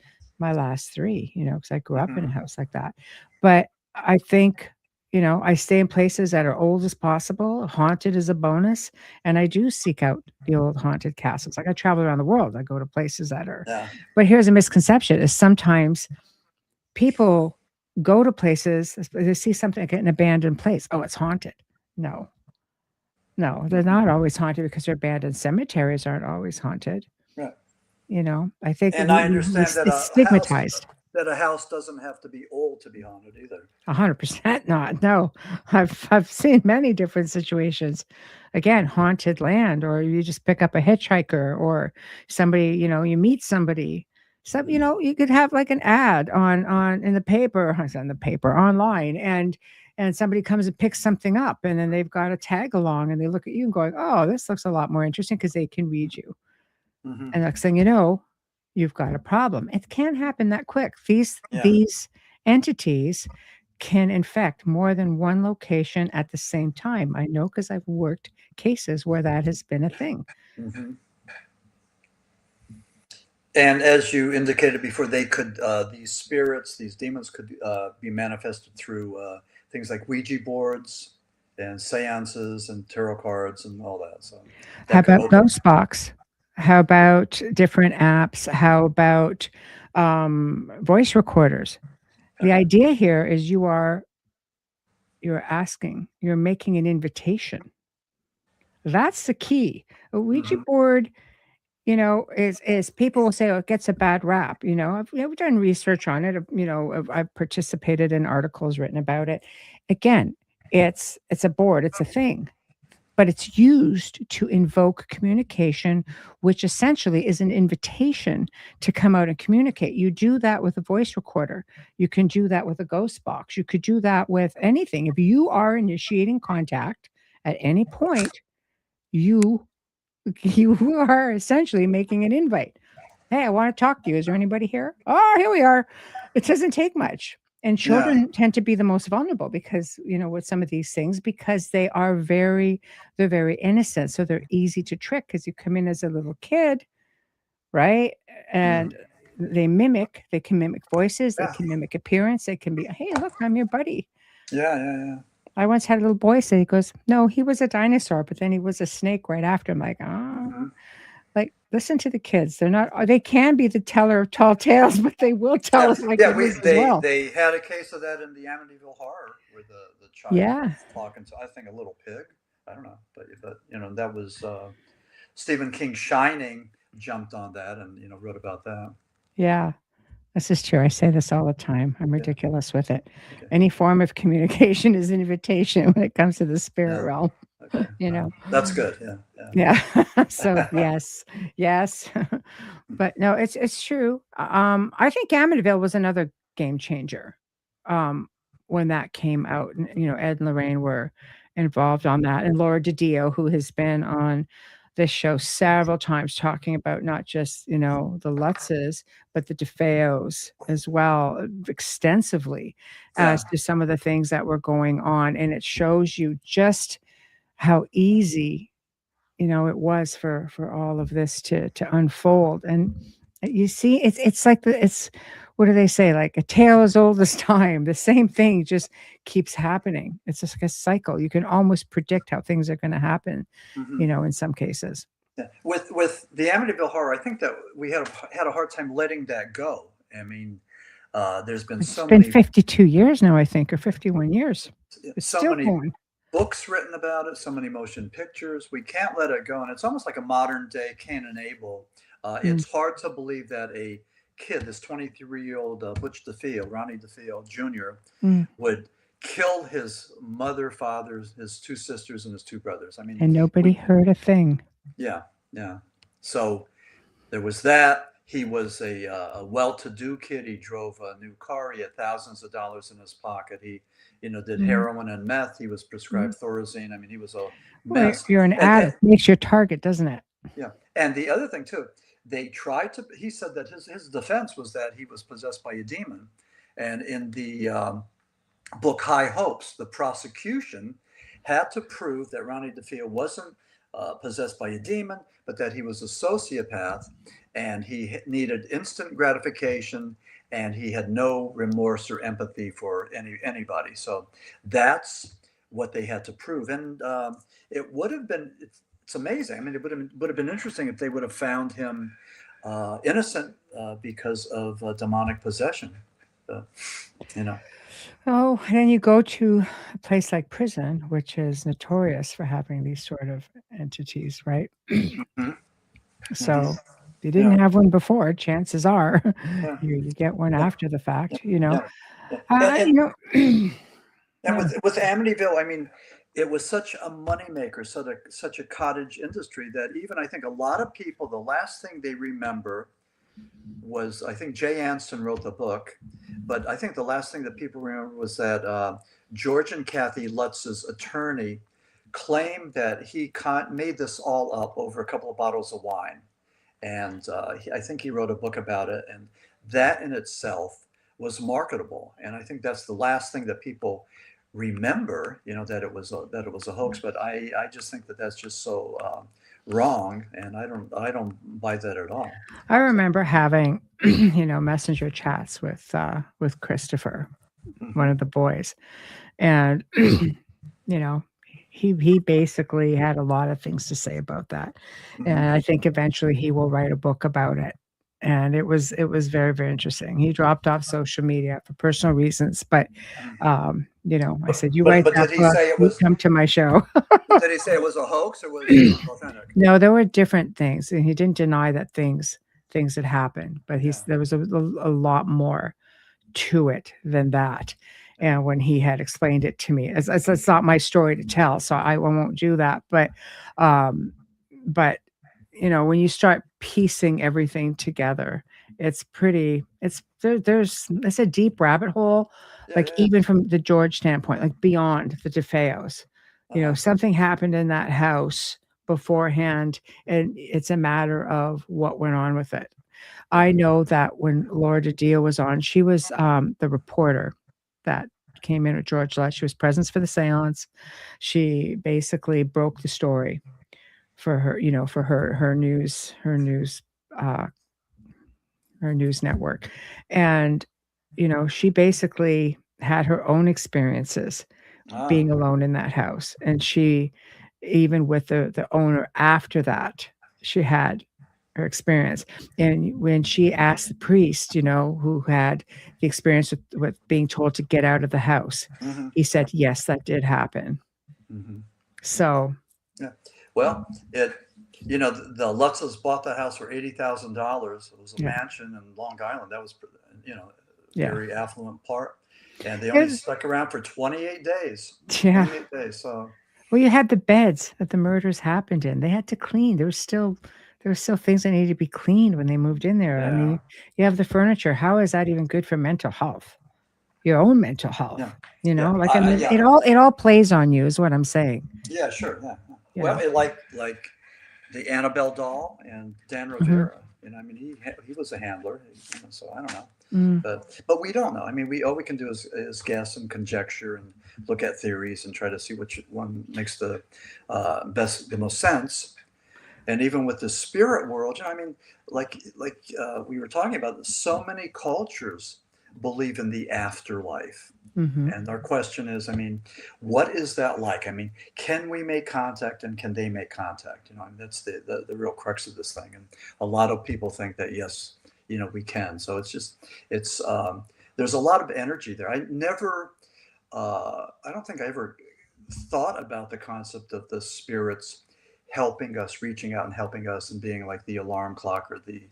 3, you know, because I grew up in a Mhm. house like that. But I think, you know, I stay in places that are old as possible. Haunted is a bonus, and I do seek out the old haunted castles. Like, I travel around the world. I go to places that are, Yeah. but here's a misconception, is sometimes people go to places, they see something like an abandoned place. "Oh, it's haunted." No. No, they're Mhm. not always haunted because their abandoned cemeteries aren't always haunted, Right. you know? I think And I we understand that it's a house stigmatized. that a house doesn't have to be old to be haunted either. 100% not. No, I've seen many different situations. Again, haunted land, or you just pick up a hitchhiker, or somebody, you meet somebody. Some, you could have like an ad on in the paper, it's on the paper online, and somebody comes and picks something up, and then they've got a tag along, and they look at you and going, "Oh, this looks a lot more interesting," because they can read you. Hmm. And next thing you know, you've got a problem. It can't happen that quick. These Yeah. these entities can infect more than one location at the same time. I know because I've worked cases where that has been a thing. Hmm. And as you indicated before, they could these spirits, these demons could be manifested through things like Ouija boards and seances and tarot cards and all that. So How that could about open. Ghostbox? How about different apps? How about voice recorders? The idea here is you're asking, you're making an invitation. That's the key. A Ouija Hmm. board, is people will say, "Oh, it gets a bad rap." I've done research on it. I've participated in articles written about it. Again, it's a board, it's a thing, but it's used to invoke communication, which essentially is an invitation to come out and communicate. You do that with a voice recorder. You can do that with a ghost box. You could do that with anything. If you are initiating contact at any point, you you are essentially making an invite. "Hey, I want to talk to you. Is there anybody here?" "Oh, here we are." It doesn't take much. And Yeah. children tend to be the most vulnerable because, with some of these things, because they're very innocent. So they're easy to trick because you come in as a little kid, right? Hmm. And they can mimic voices, they Yeah. can mimic appearance, they can be, "Hey, look, I'm your buddy." Yeah. Yeah. Yeah. I once had a little boy say, he goes, "No, he was a dinosaur, but then he was a snake right after." I'm like, "Oh." Hmm. Like, listen to the kids. They can be the teller of tall tales, but they will tell Yeah. it like Yeah. it is as well. They had a case of that in the Amityville Horror where the child Yeah. was talking to, I think, a little pig. I don't know, but that was Stephen King Shining jumped on that and wrote about that. Yeah. This is true. I say this all the time. I'm Yeah. ridiculous with it. Okay. Any form of communication is an invitation when it comes to the spirit Yeah. realm, Okay. you know? That's good. Yeah. Yeah. So, Yeah. yes. Yes. But no, it's true. I think Amityville was another game changer, um, when that came out, and, Ed and Lorraine were involved on that, and Laura DiDio, who has been on this show several times talking about not just, the Lutzes, but the DeFeos as well, extensively Yeah. as to some of the things that were going on, and it shows you just how easy, it was for all of this to unfold. And you see, it's like it's what do they say? Like a tale as old as time. The same thing just keeps happening. It's just like a cycle. You can almost predict how things are going to happen, Hmm. in some cases. Yeah. With the Amityville Horror, I think that we had a hard time letting that go. I mean, there's been It's so been many 52 years now, I think, or 51 years. It's so still many going. books written about it, so many motion pictures. We can't let it go, and it's almost like a modern day Cain and Abel. Mm, It's hard to believe that a kid, this 23-year-old Butch DeFeo, Ronnie DeFeo Jr., mm. would kill his mother, fathers, his two sisters, and his two brothers. I mean, And nobody we, heard a thing. yeah, yeah. So there was that. He was a well-to-do kid. He drove a new car. He had thousands of dollars in his pocket. He, did Mm, heroin and meth. He was mm. prescribed Thorazine. I mean, he was a Well, mess. you're an And addict. Makes your target, doesn't it? yeah, and the other thing too, they tried to. He said that his defense was that he was possessed by a demon, and in the book High Hopes, the prosecution had to prove that Ronnie DeFeo wasn't possessed by a demon, but that he was a sociopath and he needed instant gratification and he had no remorse or empathy for anybody. So that's what they had to prove. And it would have been, it's amazing. I mean, it would have been interesting if they would have found him innocent because of demonic possession. Uh, you know. Oh, and then you go to a place like prison, which is notorious for having these sort of entities, right? Mhm. So Mhm. If you Yeah. didn't have one before, chances are Yeah. you get one Yeah. after the Yeah. fact, you know. Yeah. Yeah. And, You know, and yeah. with Amityville, I mean, it was such a moneymaker, such a cottage industry that even I think a lot of people, the last thing they remember was, I think Jay Anson wrote the book, but I think the last thing that people remember was that George and Kathy Lutz's attorney claimed that he made this all up over a couple of bottles of wine. And I think he wrote a book about it. And that in itself was marketable. And I think that's the last thing that people remember, that that it was a hoax. But I just think that that's just so wrong, and I don't buy that at all. I remember having, messenger chats with Christopher, one Hmm. of the boys, and you know, he basically had a lot of things to say about that, and Hmm. I think eventually he will write a book about it. And it was very, very interesting. He dropped off social media for personal reasons, but I But said, "You but write but that did he book, say it you was? come to my show." Did he say it was a hoax or was it authentic? No, there were different things, and he didn't deny that things had happened, but Yeah. there was a lot more to it than that. Yeah. And when he had explained it to me, as it's not my story to tell, so I won't do that. Um, but when you start piecing everything together, it's pretty. It's a deep rabbit hole, Yeah. like Yeah. even from the George standpoint, like beyond the DeFeos. Uh-huh. Something happened in that house beforehand, and it's a matter of what went on with it. I know that when Laura DiDio was on, she was, the reporter that came in with George Lutz. She was presence for the seance. She basically broke the story for uh, her news network. And, she basically had her own experiences Ah. being alone in that house. And she, even with the owner after that, she had her experience. And when she asked the priest, who had the experience with being told to get out of the house, Hmm. he said, yes, that did happen. Hmm. So, Yeah. Well, the Lutzes bought the house for $80,000. It was a yeah, mansion in Long Island. That was, yeah. very affluent part, and they only It, stuck around for 28 days. yeah. 28 days. So Well, you had the beds that the murders happened in. They had to clean. There were still things that needed to be cleaned when they moved in there. I yeah, mean, you have the furniture. How is that even good for mental health? Your own mental yeah, health, yeah, like, I mean, yeah, it all plays on you is what I'm saying, yeah. Sure. Yeah. Yeah. you Well, know? like the Annabelle doll and Dan Mhm. Rivera. I mean, he was a handler. So I don't know. Mm. But we don't know. I mean, we all we can do is guess and conjecture and look at theories and try to see which one makes the most sense. And even with the spirit world, I mean, like we were talking about, so many cultures believe in the afterlife. Mhm. And our question is, I mean, what is that like? I mean, can we make contact and can they make contact? I mean, that's the real crux of this thing. And a lot of people think that, yes, we can. So there's a lot of energy there. I don't think I ever thought about the concept of the spirits helping us, reaching out and helping us and being like the alarm clock or the,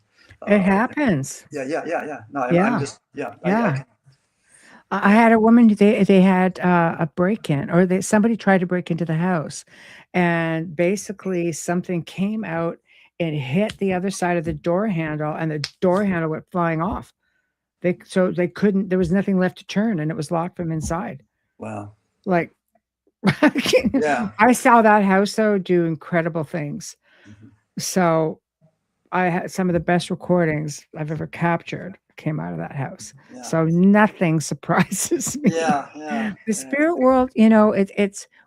It uh, happens. yeah, yeah, yeah, yeah. No, I'm Yeah, just, yeah, I yeah. can, I yeah. had a woman, they had, a break-in, or somebody tried to break into the house, and basically something came out and hit the other side of the door handle, and the door handle went flying off. They couldn't, there was nothing left to turn, and it was locked from inside. Wow. Like, Yeah. I saw that house, though, do incredible things. Mhm. So, I had some of the best recordings I've ever captured came out of that house. Yeah. So nothing surprises me. Yeah. Yeah. The Yeah. spirit world,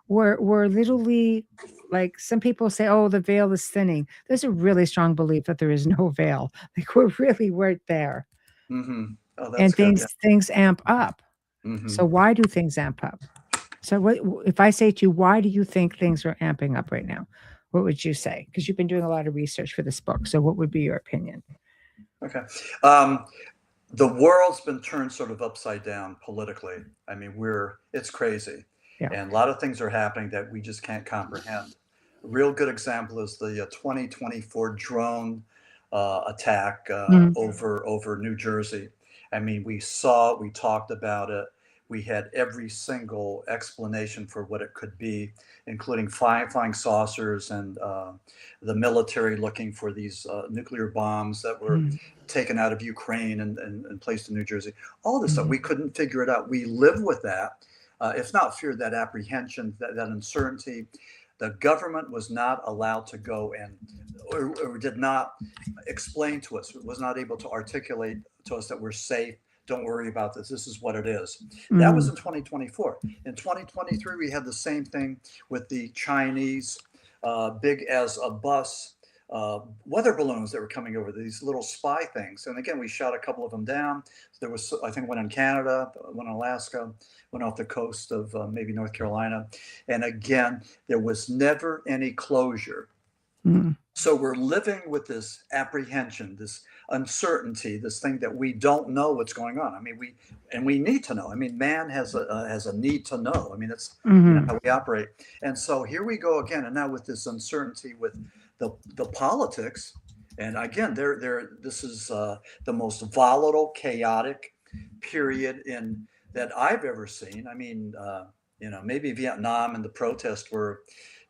we're literally, like, some people say, "Oh, the veil is thinning." There's a really strong belief that there is no veil. Like, we're really right there, Hmm. Oh, that's and good. things amp up. Yeah. So Hmm. why do things amp up? So what if I say to you, why do you think things are amping up right now? What would you say? Because you've been doing a lot of research for this book. So what would be your opinion? Okay. Um, the world's been turned sort of upside down politically. I mean, it's crazy. Yeah. And a lot of things are happening that we just can't comprehend. A real good example is the 2024 drone attack Mm. over New Jersey. I mean, we talked about it. We had every single explanation for what it could be, including flying saucers and the military looking for these nuclear bombs that were Mm. taken out of Ukraine and placed in New Jersey. All this stuff, Mm. we couldn't figure it out. We live with that, if not fear, that apprehension, that uncertainty. The government was not allowed to go and or did not explain to us, was not able to articulate to us that we're safe. Don't worry about this. This is what it is. That was Mm. in 2024. In 2023, we had the same thing with the Chinese, big as a bus weather balloons that were coming over, these little spy things. And again, we shot a couple of them down. There was, I think, one in Canada, one in Alaska, one off the coast of maybe North Carolina. And again, there was never any closure. Mm. So we're living with this apprehension, this uncertainty, this thing that we don't know what's going on. I mean, we need to know. I mean, man has a need to know. I mean, that's Mhm. how we operate. And so here we go again. And now with this uncertainty with the politics, and again, this is the most volatile, chaotic period in that I've ever seen. I mean, maybe Vietnam and the protests were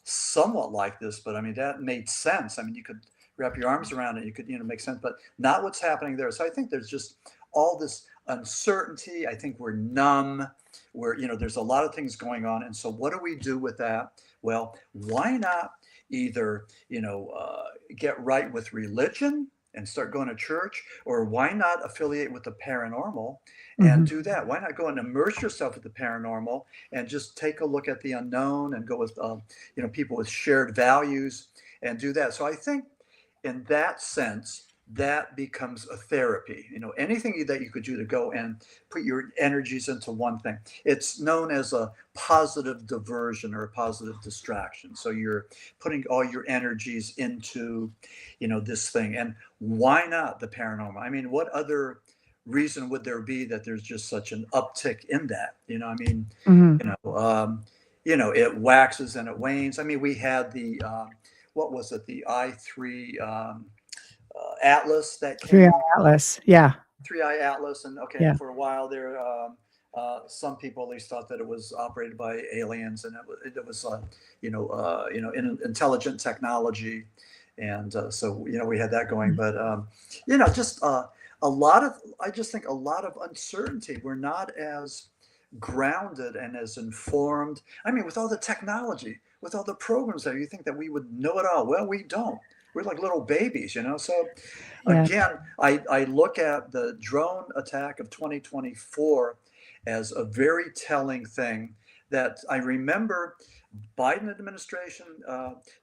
somewhat like this, but I mean, that made sense. I mean, you could wrap your arms around it, you could, make sense, but not what's happening there. So I think there's just all this uncertainty. I think we're numb. There's a lot of things going on. And so what do we do with that? Well, why not either, get right with religion and start going to church, or why not affiliate with the paranormal and Mhm. do that? Why not go and immerse yourself with the paranormal and just take a look at the unknown and go with, people with shared values and do that? So I think in that sense, that becomes a therapy. Anything that you could do to go and put your energies into one thing. It's known as a positive diversion or a positive distraction. So you're putting all your energies into, this thing. And why not the paranormal? I mean, what other reason would there be that there's just such an uptick in that? I mean, Mhm. it waxes and it wanes. I mean, we had the what was it? The I3 Atlas that Three came, Eye Atlas. Yeah. 3-eye Atlas, and okay, Yeah. for a while there, some people at least thought that it was operated by aliens, and it was intelligent technology, and so we had that going, but just I just think a lot of uncertainty. We're not as grounded and as informed. I mean, with all the technology, with all the programs there, you think that we would know it all. Well, we don't. We're like little babies. So Yeah. again, I look at the drone attack of 2024 as a very telling thing that I remember Biden administration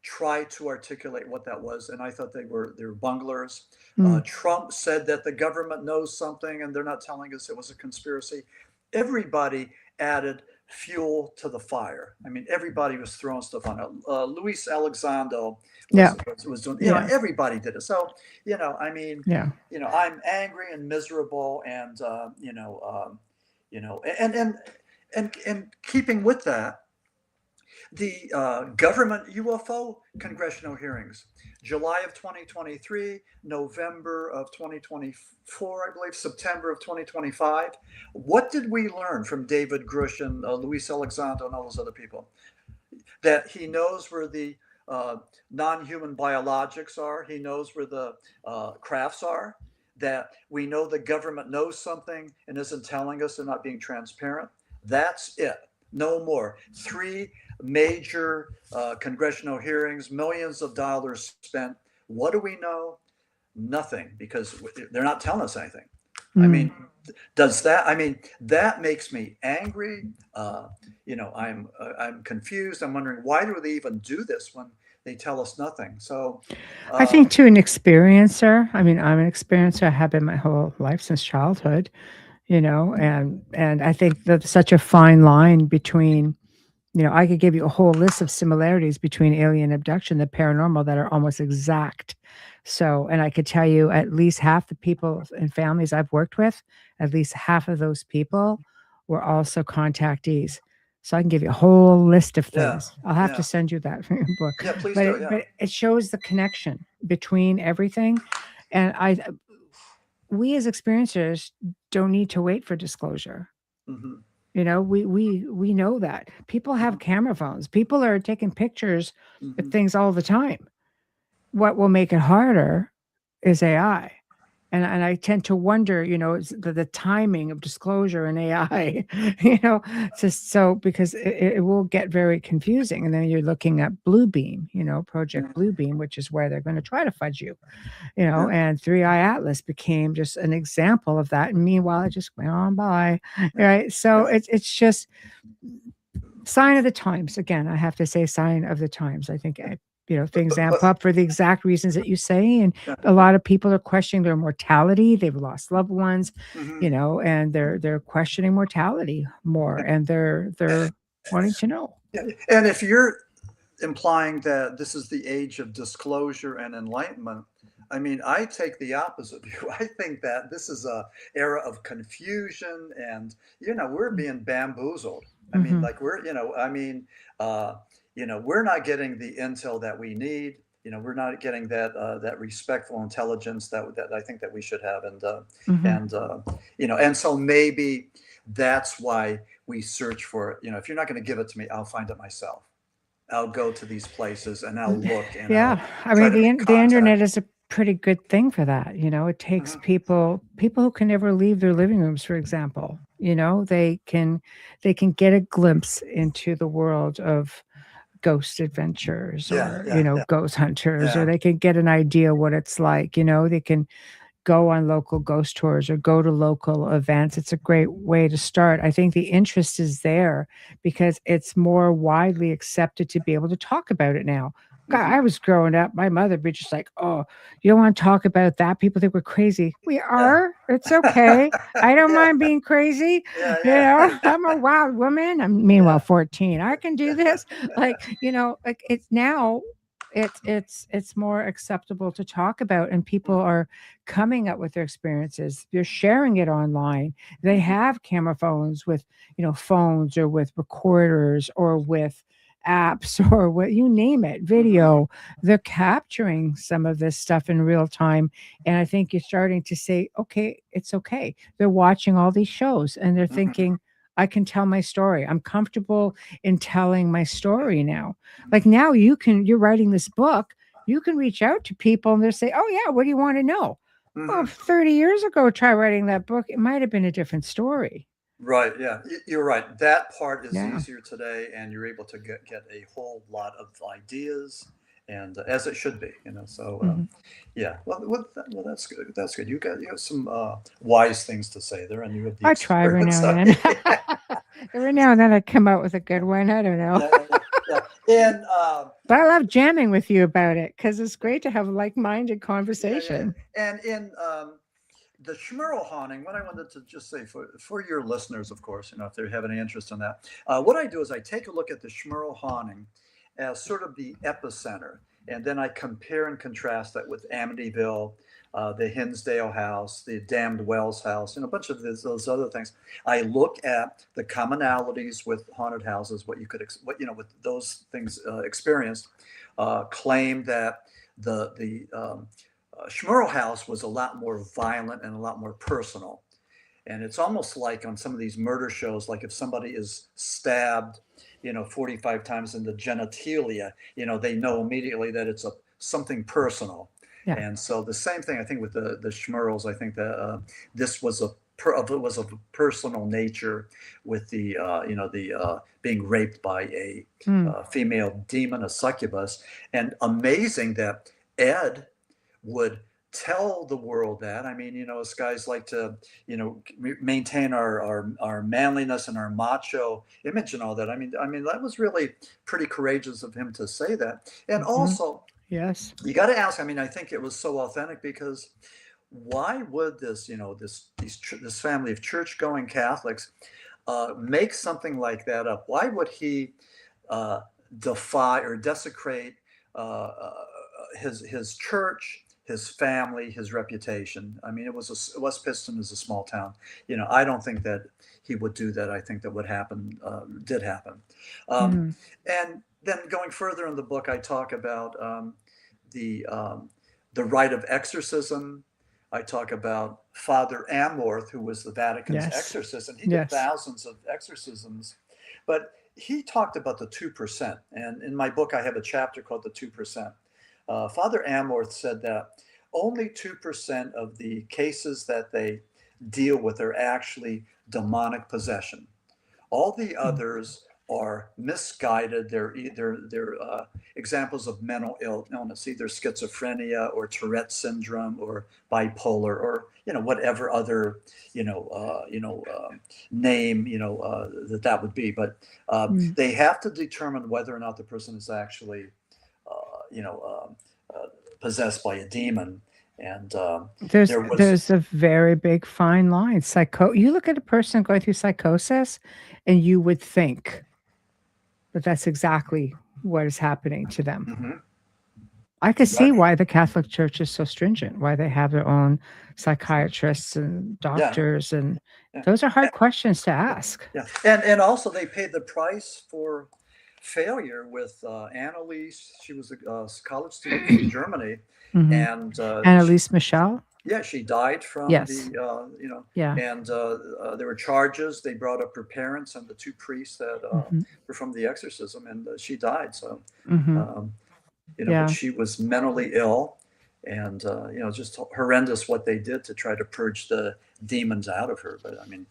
tried to articulate what that was, and I thought they were bunglers. Mm. Trump said that the government knows something and they're not telling us it was a conspiracy. Everybody added fuel to the fire. I mean, everybody was throwing stuff on it. Luis Elizondo Yeah. was doing, Yeah. everybody did it. So, I mean, Yeah. I'm angry and miserable, and and keeping with that, the government UFO congressional hearings, July of 2023, November of 2024, I believe, September of 2025. What did we learn from David Grush, Luis Elizondo, and all those other people? That he knows where the non-human biologics are. He knows where the crafts are. That we know the government knows something and isn't telling us. They're not being transparent. That's it. No more. 3 major congressional hearings, millions of dollars spent. What do we know? Nothing, because they're not telling us anything. I Mm. mean, that makes me angry. I'm confused. I'm wondering, why do they even do this when they tell us nothing? So I think to an experiencer, I mean, I'm an experiencer. I have been my whole life since childhood, and I think that's such a fine line between, I could give you a whole list of similarities between alien abduction and the paranormal that are almost exact. So, and I could tell you at least half the people and families I've worked with, at least half of those people were also contactees. So I can give you a whole list of yeah, things. I'll have yeah, to send you that from your book. yeah. Please But do. it, Yeah, but it shows the connection between everything. And we as experiencers don't need to wait for disclosure. Hmm. You know, we know that people have camera phones. People are taking pictures of Hmm. things all the time. What will make it harder is AI. And I tend to wonder, it's the timing of disclosure in AI, just so because it will get very confusing. And then you're looking at Bluebeam, Project Yeah. Bluebeam, which is where they're going to try to fudge you, Yeah. and Three Eye Atlas became just an example of that. And meanwhile, it just went on by, Yeah. right? So Yeah. it's just sign of the times. Again, I have to say sign of the times. I think things amp But up for the exact reasons that you say, and yeah. a lot of people are questioning their mortality. They've lost loved ones, Hmm. and they're questioning mortality more, and they're wanting to know. Yeah. And if you're implying that this is the age of disclosure and enlightenment, I mean, I take the opposite view. I think that this is a era of confusion, and we're being bamboozled. I mean, Mm-hmm. like I mean, uh, we're not getting the intel that we need. We're not getting that respectful intelligence that I think that we should have, Mm-hmm. and and so maybe that's why we search for it. If you're not going to give it to me, I'll find it myself. I'll go to these places and I'll look and I'll Yeah, I try mean to make the internet contact. is a pretty good thing for that. It takes Mhm. people who can never leave their living rooms, for example. They can get a glimpse into the world of ghost adventures, Yeah, or yeah, yeah, ghost hunters, or yeah. they can get an idea what it's like. They can go on local ghost tours or go to local events. It's a great way to start. I think the interest is there because it's more widely accepted to be able to talk about it now. God, Mhm. I was growing up, my mother would be just like, "Oh, you don't want to talk about that? People think we're crazy." We Yeah. are. It's okay. I don't Yeah, mind being crazy. yeah, yeah, I'm a wild woman. I'm meanwhile yeah. 14. I can do this. Like it's now it's more acceptable to talk about, and people Mhm, are coming up with their experiences. They're sharing it online. They mhm, have camera phones with, phones, or with recorders, or with apps, or what you name it, mhm, video. They're capturing some of this stuff in real time. And I think you're starting to say, okay, it's okay. They're watching all these shows and they're mhm, thinking, I can tell my story. I'm comfortable in telling my story now. mhm. Like now you're writing this book, you can reach out to people and they'll say, oh yeah, what do you want to know? Well, Mhm. 30 years ago, try writing that book. It might have been a different story. Right, yeah, you're right. That part is Yeah. easier today, and you're able to get a whole lot of ideas, and as it should be, So, Mhm. yeah, well, that's good. That's good. You have some wise things to say there, and you have the I try every experience. now and then. Every now and then I come out with a good one. I don't know. Yeah, yeah, yeah, yeah. And But I love jamming with you about it because it's great to have a like minded yeah, yeah, conversation. and in the Smurl haunting, what I wanted to just say for your listeners, of course, if they have any interest in that, what I do is I take a look at the Smurl haunting as sort of the epicenter, and then I compare and contrast that with Amityville, the Hindsdale House, the Damned Wells House, and a bunch of those other things. I look at the commonalities with haunted houses, what you could, what those things experienced, claim that the Smurl House was a lot more violent and a lot more personal. And it's almost like on some of these murder shows, like if somebody is stabbed, 45 times in the genitalia, they know immediately that it's something personal. Yeah. And so the same thing, I think, with the Schmerls. I think that this was it was of a personal nature, with the being raped by a Mm. female demon, a succubus, and amazing that Ed would tell the world that. I mean, us guys like to, maintain our manliness and our macho image and all that. I mean, that was really pretty courageous of him to say that. And Hmm. also, Yes. you got to ask. I mean, I think it was so authentic because why would this family of church-going Catholics make something like that up? Why would he uh, defy or desecrate his church, his family, his reputation? I mean, West Pittston is a small town. I don't think that he would do that. I think that what happened did happen. Um, and then going further in the book, I talk about the the rite of exorcism. I talk about Father Amorth, who was the Vatican's Yes. exorcist, and he did Yes. thousands of exorcisms. But he talked about the 2%. And in my book, I have a chapter called The 2%. Father Amorth said that only 2% of the cases that they deal with are actually demonic possession. All the others are misguided. They're examples of mental illness, either schizophrenia or Tourette syndrome or bipolar or whatever other name that would be. But they have to determine whether or not the person is actually possessed by a demon. And there's a very big fine line. You look at a person going through psychosis, and you would think that that's exactly what is happening to them. Mm-hmm. I could see why the Catholic Church is so stringent, why they have their own psychiatrists and doctors, and those are hard questions to ask. Yeah, and also they paid the price for failure with Annalise. She was a college student from Germany, and Annalise Michel. Yeah, she died from the and there were charges. They brought up her parents and the two priests that were from the exorcism, and she died. So but she was mentally ill, and just horrendous what they did to try to purge the demons out of her. But I mean,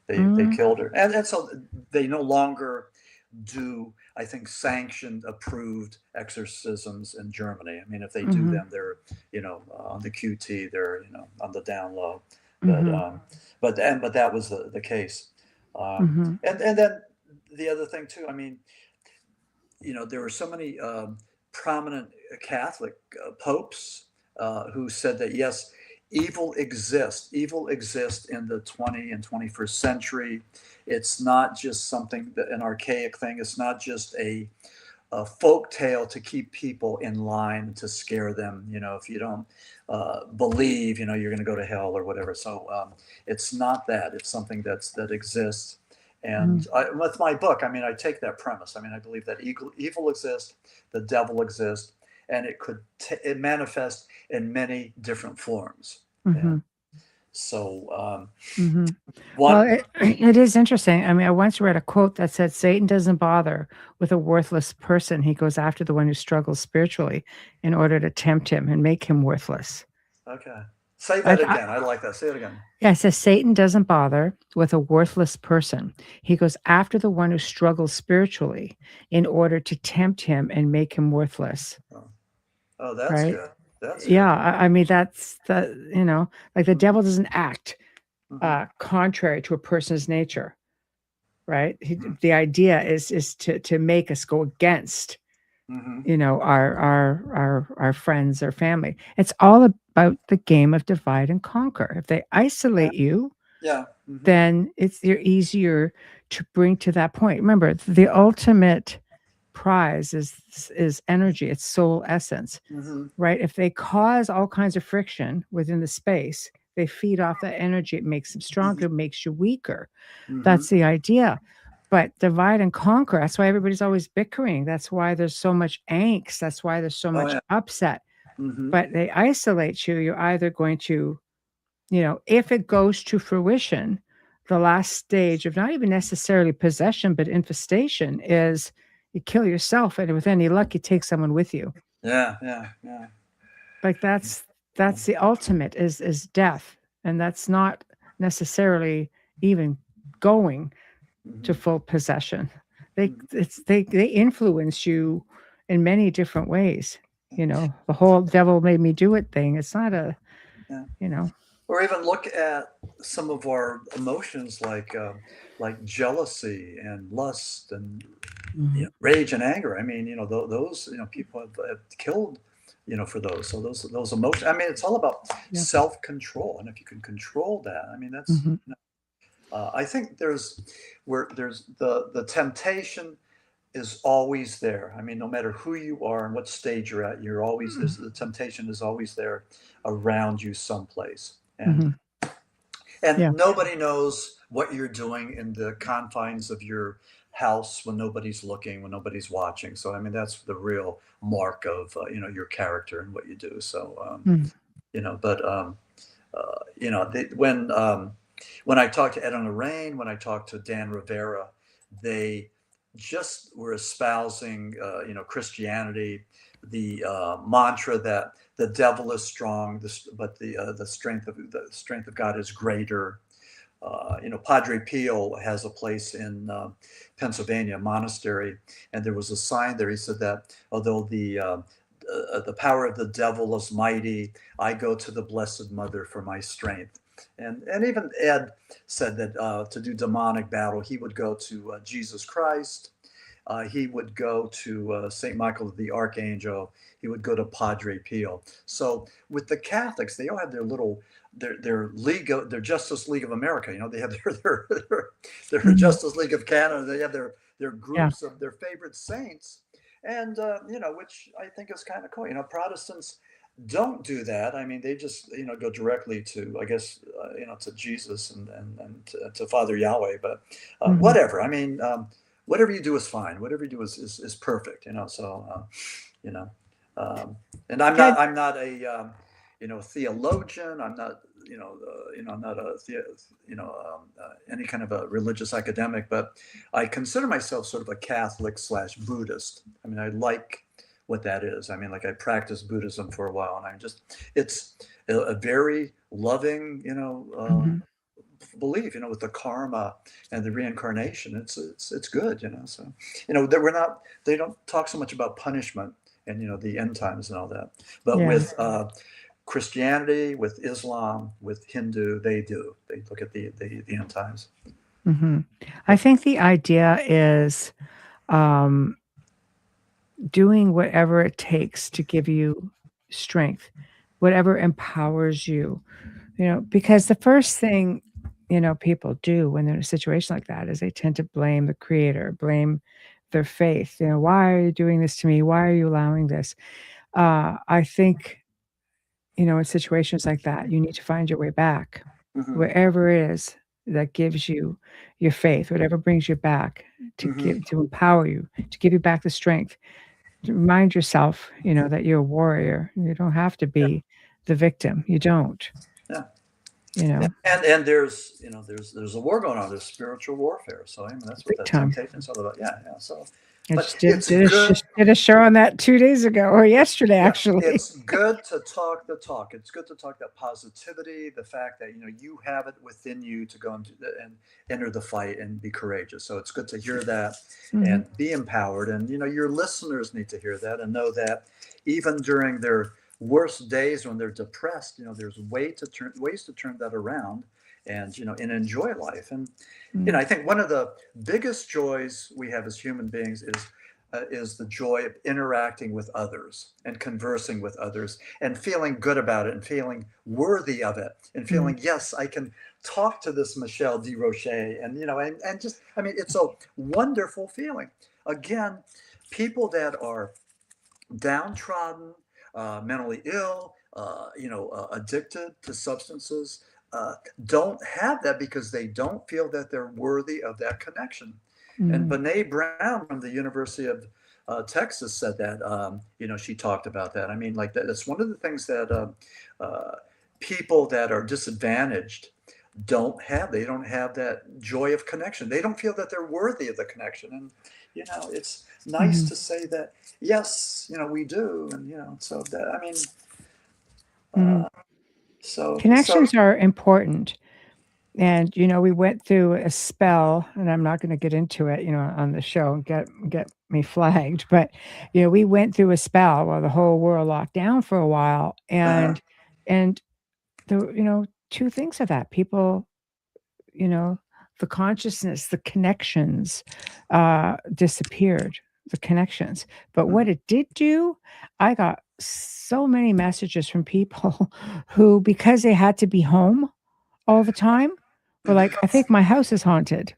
they killed her, and so they no longer do, I think, sanctioned, approved exorcisms in Germany. I mean, if they do them, they're on the QT, they're on the down low. But that was the case. And then the other thing too, I mean, there were so many prominent Catholic popes who said that yes, evil exists in the 20th and 21st century. It's not just something an archaic thing. It's not just a folk tale to keep people in line, to scare them. If you don't believe, you're going to go to hell or whatever. So it's not that. It's something that exists. And with my book, I mean, I take that premise. I mean, I believe that evil exists, the devil exists, and it could it manifest in many different forms. So, well, it is interesting. I mean, I once read a quote that said, Satan doesn't bother with a worthless person. He goes after the one who struggles spiritually in order to tempt him and make him worthless. Okay. Say that again. I like that. Say it again. Yeah, it says Satan doesn't bother with a worthless person. He goes after the one who struggles spiritually in order to tempt him and make him worthless. Oh, that's right? Good. That's good. I mean, that's like the devil doesn't act contrary to a person's nature, right? The idea is to make us go against our friends or family. It's all about the game of divide and conquer. If they isolate you, then you're easier to bring to that point. Remember, the ultimate prize is energy. It's soul essence, right? If they cause all kinds of friction within the space, they feed off that energy. It makes them stronger, makes you weaker. That's the idea. But divide and conquer, that's why everybody's always bickering. That's why there's so much angst. That's why there's so much upset. But they isolate you. You're either going to, if it goes to fruition, the last stage of not even necessarily possession, but infestation is you kill yourself. And with any luck, you take someone with you. Yeah. Like that's the ultimate is death. And that's not necessarily even going to full possession. They influence you in many different ways. The whole devil made me do it thing. It's not a, Or even look at some of our emotions like jealousy and lust and rage and anger. I mean, those people have killed for those. So those emotions. I mean, it's all about self-control, and if you can control that, I mean, that's. I think there's the temptation is always there. I mean, no matter who you are and what stage you're at, you're always the temptation is always there around you someplace, and nobody knows what you're doing in the confines of your house when nobody's looking, when nobody's watching. So I mean, that's the real mark of your character and what you do. So Mm. but when I talked to Ed and Lorraine, when I talked to Dan Rivera, they just were espousing, Christianity, the mantra that the devil is strong, but the strength of God is greater. Padre Pio has a place in Pennsylvania, a monastery, and there was a sign there. He said that although the power of the devil is mighty, I go to the Blessed Mother for my strength. And even Ed said that to do demonic battle, he would go to Jesus Christ. He would go to St. Michael the Archangel. He would go to Padre Pio. So with the Catholics, they all have their little their league of their Justice League of America. They have their Mhm. Justice League of Canada. They have their Yeah. groups of their favorite saints, and which I think is kind of cool. Protestants don't do that. I mean, they just go directly to, I guess, to Jesus and to Father Yahweh. But Mhm. whatever. I mean, whatever you do is fine. Whatever you do is perfect. So you know, and Yeah. I'm not a theologian. I'm not I'm not any kind of a religious academic, but I consider myself sort of a Catholic slash Buddhist. I mean, I like what that is. I mean, like I practiced Buddhism for a while, and it's a very loving, Mhm. belief, with the karma and the reincarnation. It's good, So, that they don't talk so much about punishment and the end times and all that, but Yeah. with Christianity, with Islam, with Hindu, they look at the end times. Mhm. I think the idea is, um, doing whatever it takes to give you strength, whatever empowers you, because the first thing, people do when they're in a situation like that is they tend to blame the creator, blame their faith. "Why are you doing this to me? Why are you allowing this?" I think, in situations like that, you need to find your way back, Hmm. wherever it is that gives you your faith, whatever brings you back Hmm. to empower you, to give you back the strength, to remind yourself, that you're a warrior. You don't have to Yeah, be the victim. You don't, yeah. you Yeah, know, and there's a war going on. There's spiritual warfare. So I mean, that's what big that time. temptation is all about. Yeah, yeah. So, I but just it's good. did a show on that 2 days ago or yesterday, Yeah, actually. it's good to talk the talk. It's good to talk that positivity, the fact that you have it within you to go and enter the fight and be courageous. So it's good to hear that Mhm. and be empowered. And your listeners need to hear that and know that even during their worst days when they're depressed, there's ways to turn that around and enjoy life. And Mm. I think one of the biggest joys we have as human beings is the joy of interacting with others and conversing with others and feeling good about it and feeling worthy of it and Mm. feeling, yes, I can talk to this Michelle de Rocher and just, I mean, it's a wonderful feeling. Again, people that are downtrodden, mentally ill, addicted to substances, uh, don't have that because they don't feel that they're worthy of that connection. And Mm. Brene Brown from the University of Texas said that. She talked about that. I mean, like that's one of the things that people that are disadvantaged don't have. They don't have that joy of connection. They don't feel that they're worthy of the connection. And it's nice Mhm. to say that yes, we do. And so that I mean, Mhm. uh, so Connections are important. And, we went through a spell, and I'm not gonna get into it, on the show and get me flagged, but, we went through a spell while the whole world locked down for a while, uh, and the 2 things of that, people, you know, the consciousness, the connections, disappeared, the connections. But what mhm. it did do, I got so many messages from people who, because they had to be home all the time, were like, "I think my house is haunted,"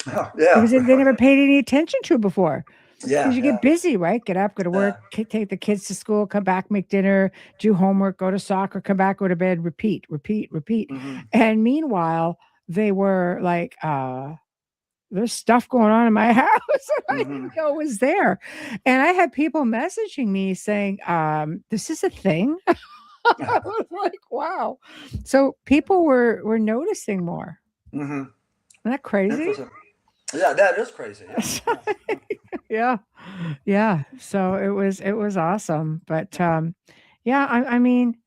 Oh, yeah, because they never paid any attention to it before. Because yeah, you yeah, get busy, right? Get up, go to work, yeah. take the kids to school, come back, make dinner, do homework, go to soccer, come back, go to bed, repeat, repeat, repeat. Hmm. And meanwhile, they were like, there's stuff going on in my house. I Hmm. didn't know it was there. And I had people messaging me saying, this is a thing. I was like, wow. So people were noticing more. Hmm. Isn't that crazy? Interesting. Yeah, that is crazy. Yeah, yeah, yeah. Yeah. Yeah. So it was awesome. But yeah, I mean,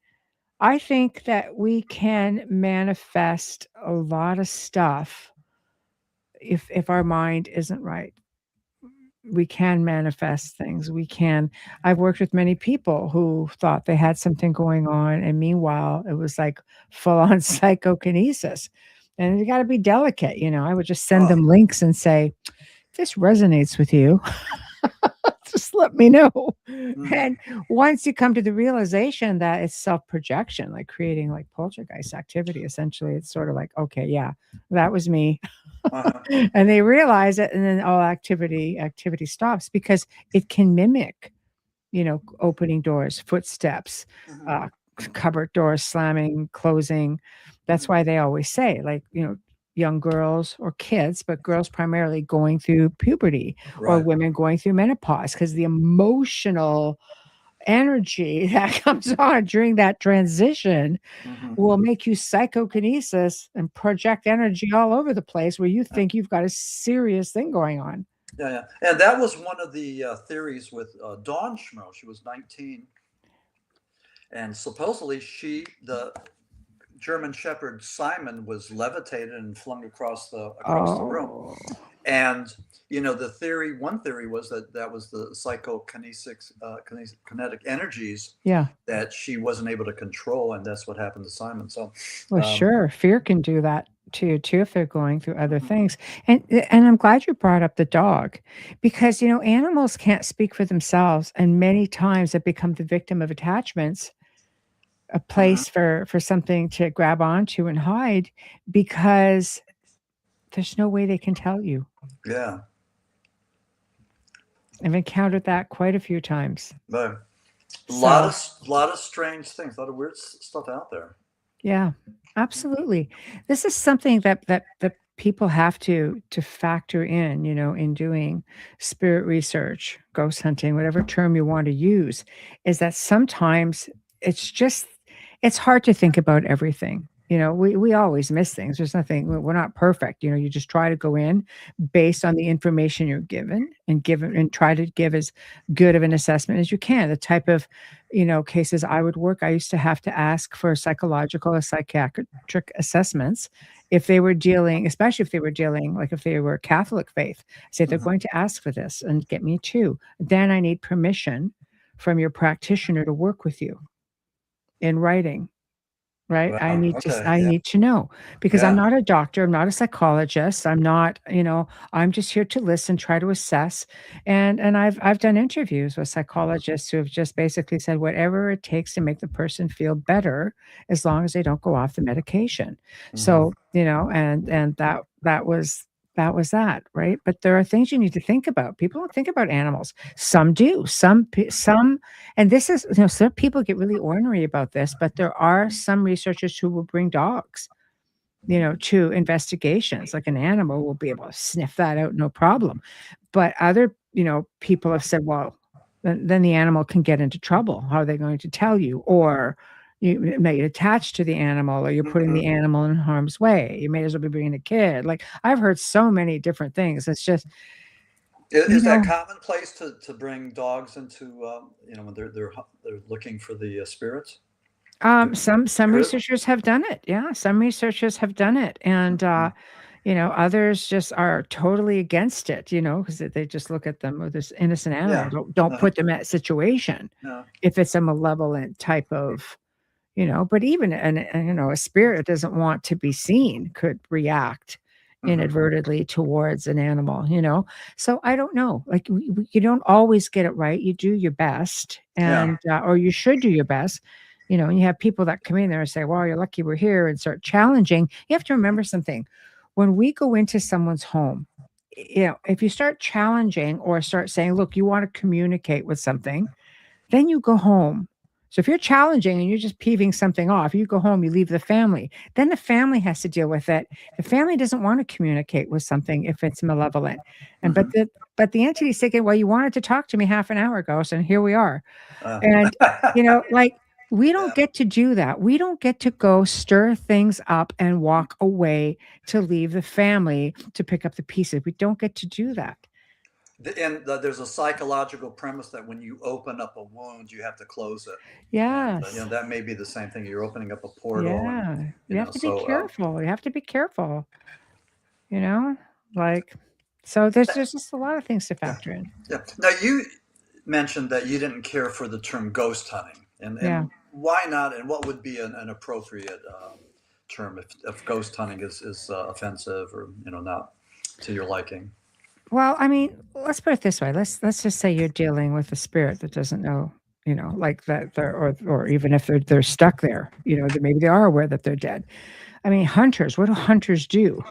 I think that we can manifest a lot of stuff if our mind isn't right. We can manifest things. We can. I've worked with many people who thought they had something going on, and meanwhile, it was like full on psychokinesis. And you got to be delicate, I would just send Oh, them links and say, "If this resonates with you, just let me know." mhm. And once you come to the realization that it's self-projection, like creating like poltergeist activity, essentially, it's sort of like, okay, yeah, that was me. Uh-huh. And they realize it, and then all activity stops because it can mimic, opening doors, footsteps, Mhm. uh, cupboard doors slamming, closing. That's Mhm. why they always say, like, young girls or kids, but girls primarily going through puberty or Right. women going through menopause because the emotional energy that comes on during that transition Mhm. will make you psychokinesis and project energy all over the place where you think you've got a serious thing going on. Yeah, yeah. And that was one of the theories with Dawn Schmerl. She was 19, and supposedly the German Shepherd Simon was levitated and flung across the room. Oh, And the theory, one theory was that that was the kinetic energies yeah. that she wasn't able to control, and that's what happened to Simon. So, Well, um, sure. Fear can do that to you too if they're going through other mhm, things. And I'm glad you brought up the dog because animals can't speak for themselves, and many times they become the victim of attachments, a mhm, place for something to grab onto and hide because there's no way they can tell you. yeah, I've encountered that quite a few times. but So, a lot of strange things, a lot of weird stuff out there. yeah, absolutely. This is something that people have to factor in doing spirit research, ghost hunting, whatever term you want to use, is that sometimes it's just it's hard to think about everything. We always miss things. There's nothing, we're not perfect. You just try to go in based on the information you're given and try to give as good of an assessment as you can. The type of cases I would work, I used to have to ask for psychological or psychiatric assessments if they were dealing, especially if they were dealing, like if they were Catholic faith. Say they're Mhm. going to ask for this and get me too. Then I need permission from your practitioner to work with you in writing. Right? Wow. Okay. I Yeah. need to know because I'm Yeah. not a doctor, I'm not a psychologist, I'm not, I'm just here to listen, try to assess. And I've done interviews with psychologists who have just basically said whatever it takes to make the person feel better as long as they don't go off the medication. Hmm. So, and that was that, right? But there are things you need to think about. People don't think about animals. Some do. Some, and this is, some people get really ornery about this, but there are some researchers who will bring dogs, to investigations. Like an animal will be able to sniff that out, no problem. But other, people have said, well, then the animal can get into trouble. How are they going to tell you? Or you may get attached to the animal, or you're putting Hmm. the animal in harm's way. You may as well be bringing a kid. Like I've heard so many different things. It's just, you Is that know, commonplace to bring dogs into when they're looking for the spirits? Have you some heard? researchers have done it. Yeah, some researchers have done it, and Mhm. others just are totally against it. Because they just look at them with this innocent animal. Yeah. Don't Uh-huh. put them in that situation Yeah. if it's a malevolent type of. But even a spirit that doesn't want to be seen could react Hmm. inadvertently towards an animal. So I don't know. Like you don't always get it right. You do your best, Yeah. and or you should do your best. And you have people that come in there and say, "Well, you're lucky we're here," and start challenging. You have to remember something. When we go into someone's home, if you start challenging or start saying, "Look, you want to communicate with something," then you go home. So if you're challenging and you're just peeving something off, you go home, you leave the family. Then the family has to deal with it. The family doesn't want to communicate with something if it's malevolent. And Hmm. but the entity's thinking, well, you wanted to talk to me half an hour ago, so here we are. Uh, And like we don't yeah. get to do that. We don't get to go stir things up and walk away to leave the family to pick up the pieces. We don't get to do that. And there's a psychological premise that when you open up a wound, you have to close it, and Yes. that may be the same thing. You're opening up a portal, and Yeah. You have to be so careful. You have to be careful, you know? Like so there's just a lot of things to yeah, factor in. yeah. Now you mentioned that you didn't care for the term ghost hunting, Yeah. and why not? And what would be an appropriate term if ghost hunting is offensive or not to your liking? Well, I mean, let's put it this way. Let's just say you're dealing with a spirit that doesn't know, like that they're or even if they're stuck there, that maybe they are aware that they're dead. I mean, hunters, what do hunters do?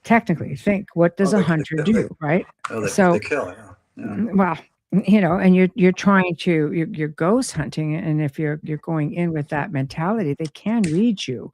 Technically, think, what Oh, does a hunter do, right? they So, kill, yeah. well, and you're trying to you're ghost hunting, and if you're going in with that mentality, they can read you.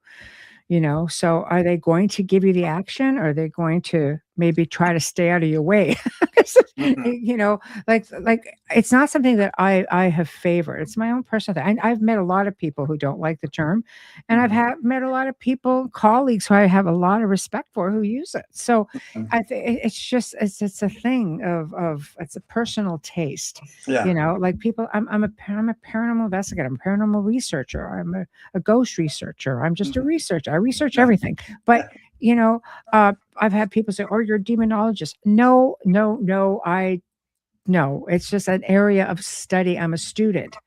So are they going to give you the action, or are they going to maybe try to stay out of your way? 'Cause, Hmm. like it's not something that I have favored. It's my own personal thing. I've met a lot of people who don't like the term, and I've Hmm. met a lot of people, colleagues who I have a lot of respect for, who use it. So I think it's just it's a thing of it's a personal taste. Yeah. Like people, I'm a paranormal investigator. I'm a paranormal researcher. I'm a ghost researcher. I'm just a Hmm. researcher. I research Yeah. everything. But, Yeah. you know, I've had people say, "Oh, you're a demonologist." No, no, no. No. It's just an area of study. I'm a student.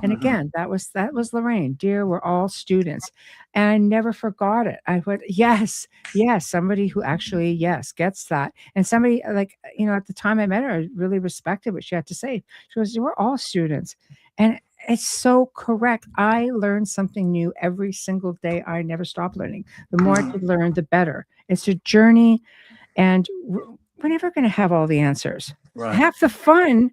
And Hmm. again, that was Lorraine. Dear, we're all students. And I never forgot it. I would, yes, yes, somebody who actually, yes, gets that. And somebody like, at the time I met her, I really respected what she had to say. She goes, we're all students. And it's so correct. I learn something new every single day. I never stop learning. The more I Hmm. could learn, the better. It's a journey, and we're never going to have all the answers. Right. Half the fun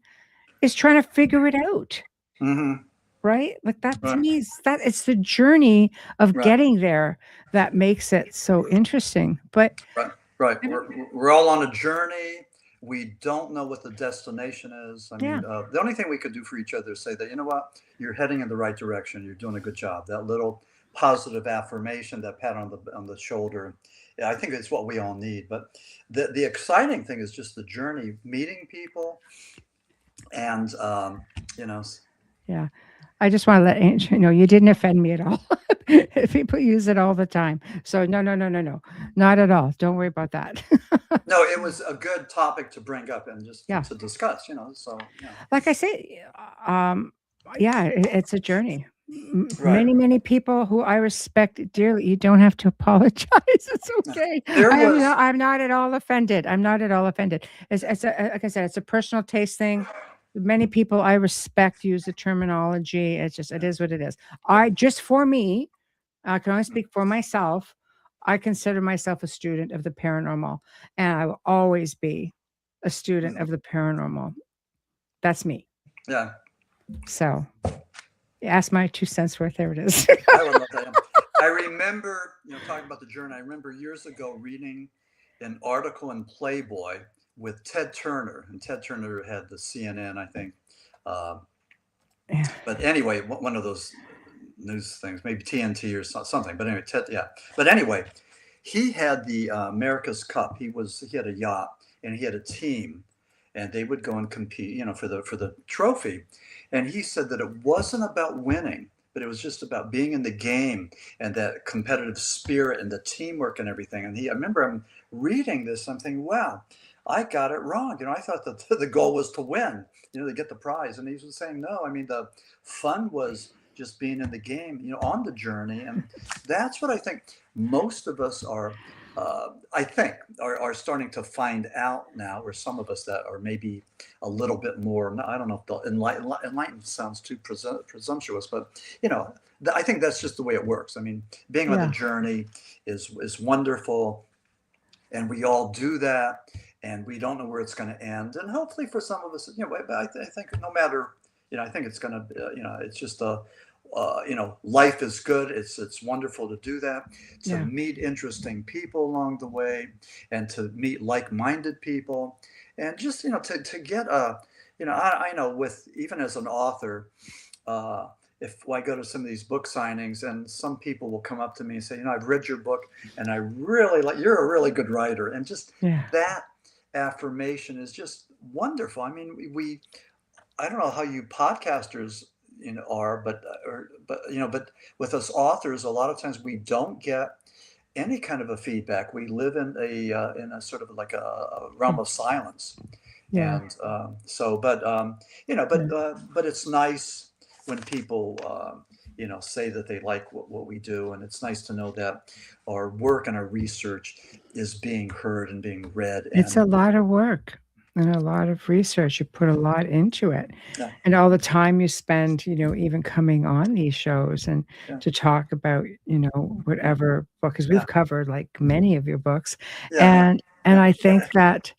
is trying to figure it out. Hmm. Right? Like that to Right. me is that it's the journey of Right. getting there that makes it so interesting. But Right. Right. I don't We're all on a journey. We don't know what the destination is. I yeah, mean, the only thing we could do for each other is say that, you know what, you're heading in the right direction. You're doing a good job. That little positive affirmation, that pat on the shoulder. Yeah, I think it's what we all need. But the exciting thing is just the journey, meeting people, and you know, yeah. I just want to let Andrew know you didn't offend me at all. People use it all the time. So no, no, no, no, no. Not at all. Don't worry about that. no, it was a good topic to bring up and just Yeah. to discuss. So Like I say, yeah, it's a journey. right. Many, many people who I respect dearly, you don't have to apologize. It's okay. There was. I'm not at all offended. I'm not at all offended. Like I said, it's a personal taste thing. Many people I respect use the terminology. It is what it is. Just for me, I can only speak for myself. I consider myself a student of the paranormal, and I will always be a student of the paranormal. That's me. Yeah, So, ask my 2 cents worth, there it is. I would love that. I remember, talking about the journey. I remember years ago reading an article in Playboy with Ted Turner, and Ted Turner had the CNN, I think. Uh, Yeah. but anyway, one of those news things, maybe TNT or something. But anyway, Ted, yeah. But anyway, he had the America's Cup. He had a yacht, and he had a team, and they would go and compete, for the trophy. And he said that it wasn't about winning, but it was just about being in the game and that competitive spirit and the teamwork and everything. And I remember I'm reading this, I'm thinking, wow, I got it wrong. I thought that the goal was to win, to get the prize. And he was saying, no, I mean, the fun was just being in the game, on the journey. And that's what I think most of us are starting to find out now, or some of us that are maybe a little bit more, I don't know if the enlightened sounds too presumptuous, but I think that's just the way it works. I mean, being on the Yeah. journey is wonderful, and we all do that, and we don't know where it's going to end. And hopefully for some of us, I think no matter I think it's going to, it's just a, life is good. It's wonderful to do that, to Yeah. meet interesting people along the way, and to meet like-minded people, and just to get a, I know with even as an author, uh, if I go to some of these book signings and some people will come up to me and say, I've read your book and I really like, you're a really good writer, and just Yeah. that affirmation is just wonderful. I mean, I don't know how you podcasters, are, but with us authors, a lot of times we don't get any kind of a feedback. We live in a sort of like a realm of silence, Yeah. and so, but it's nice when people, say that they like what we do, and it's nice to know that our work and our research is being heard and being read, It's a and lot of work and a lot of research. You put a lot into it. yeah, And all the time you spend, even coming on these shows and yeah, to talk about, whatever book, because yeah, we've covered like many of your books. yeah, And yeah, I think that,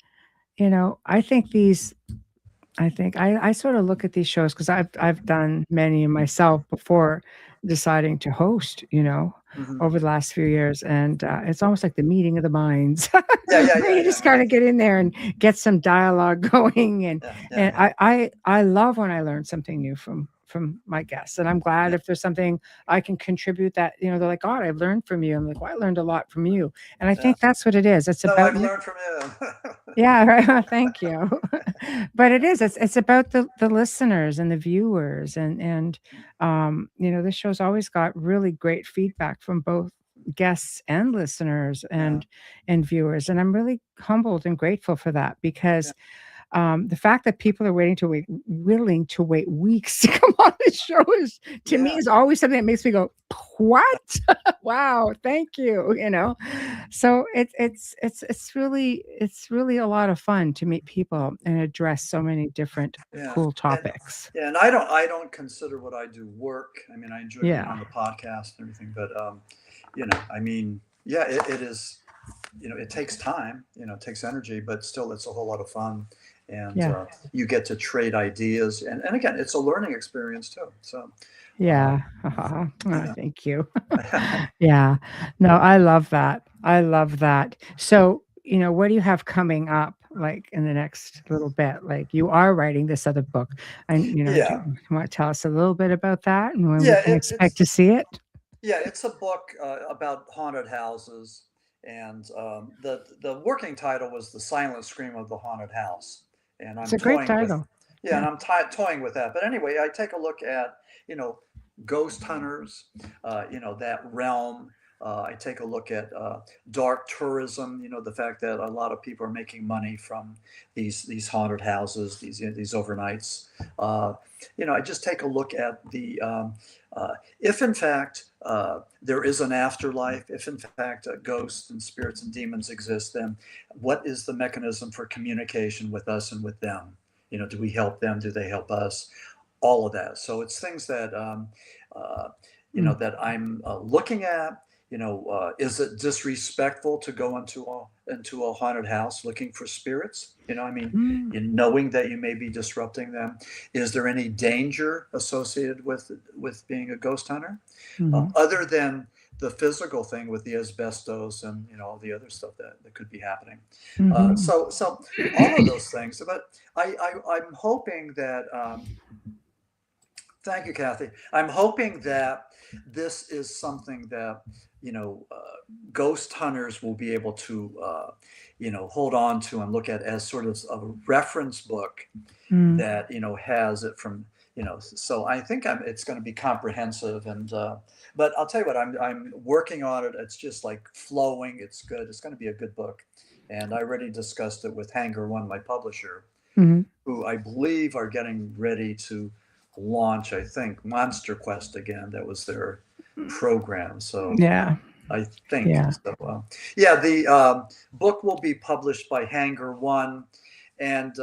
I think I sort of look at these shows because I've done many myself before deciding to host, hmm, over the last few years, and it's almost like the meeting of the minds, yeah, yeah, where yeah, you yeah, just kind of get in there and get some dialogue going, and yeah, yeah, and yeah, I love when I learn something new from my guests, and I'm glad yeah, if there's something I can contribute that they're like, God, I've learned from you. I'm like, well, I learned a lot from you, and I yeah. think that's what it is. It's No, about I've learned from you. yeah, right. Thank you. But it is. It's about the listeners and the viewers, and this show's always got really great feedback from both guests and listeners Yeah, and viewers, and I'm really humbled and grateful for that yeah, because the fact that people are willing to wait weeks to come on the show is, to me, yeah, is always something that makes me go, "What? Wow, thank you." So it's really a lot of fun to meet people and address so many different yeah. cool And topics. yeah, and I don't consider what I do work. I mean, I enjoy being Yeah, on the podcast and everything, but I mean, yeah, it is. It takes time. It takes energy, but still, it's a whole lot of fun, and yeah, you get to trade ideas, and again, it's a learning experience too. So, yeah. you Oh, know, thank you. Yeah. No, I love that. I love that. So, what do you have coming up like in the next little bit? Like you are writing this other book. And, do yeah, you want to tell us a little bit about that and when we yeah. can expect to see it? It's a book about haunted houses, and the working title was "The Silent Scream of the Haunted House," and It's I'm a great toying with, title. yeah, and Yeah. I'm toying with that. But anyway, I take a look at you know ghost hunters, that realm. I take a look at dark tourism. The fact that a lot of people are making money from these haunted houses, these overnights. I just take a look at the if in fact there is an afterlife, if in fact ghosts and spirits and demons exist, then what is the mechanism for communication with us and with them? Do we help them? Do they help us? All of that. So it's things that uh, Mm. that I'm looking at. Is it disrespectful to go into a haunted house looking for spirits? I mean, Mm. knowing that you may be disrupting them. Is there any danger associated with being a ghost hunter, Mhm. other than the physical thing with the asbestos and all the other stuff that could be happening? Mhm. So all of those things. But I'm hoping that. Thank you, Kathy. I'm hoping that this is something that ghost hunters will be able to hold on to and look at as sort of a reference book Mm. that has it from so I think it's going to be comprehensive, and but I'll tell you what, I'm working on it. It's just like flowing. It's good. It's going to be a good book, and I already discussed it with Hanger One, my publisher, Mhm. who I believe are getting ready to launch, I think, Monster Quest again. That was their program. So Yeah. I think Yeah. so. Yeah, the book will be published by Hanger One, and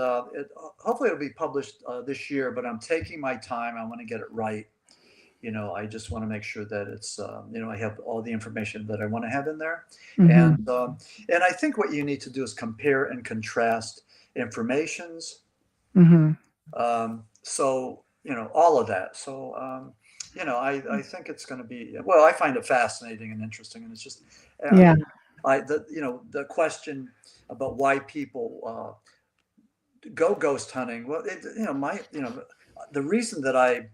hopefully it'll be published this year. But I'm taking my time. I want to get it right. I just want to make sure that it's I have all the information that I want to have in there, Mhm. and I think what you need to do is compare and contrast informations. Mhm. So all of that. So, I think it's going to be, well, I find it fascinating and interesting. And it's just, Yeah. the question about why people go ghost hunting. Well, the reason that I,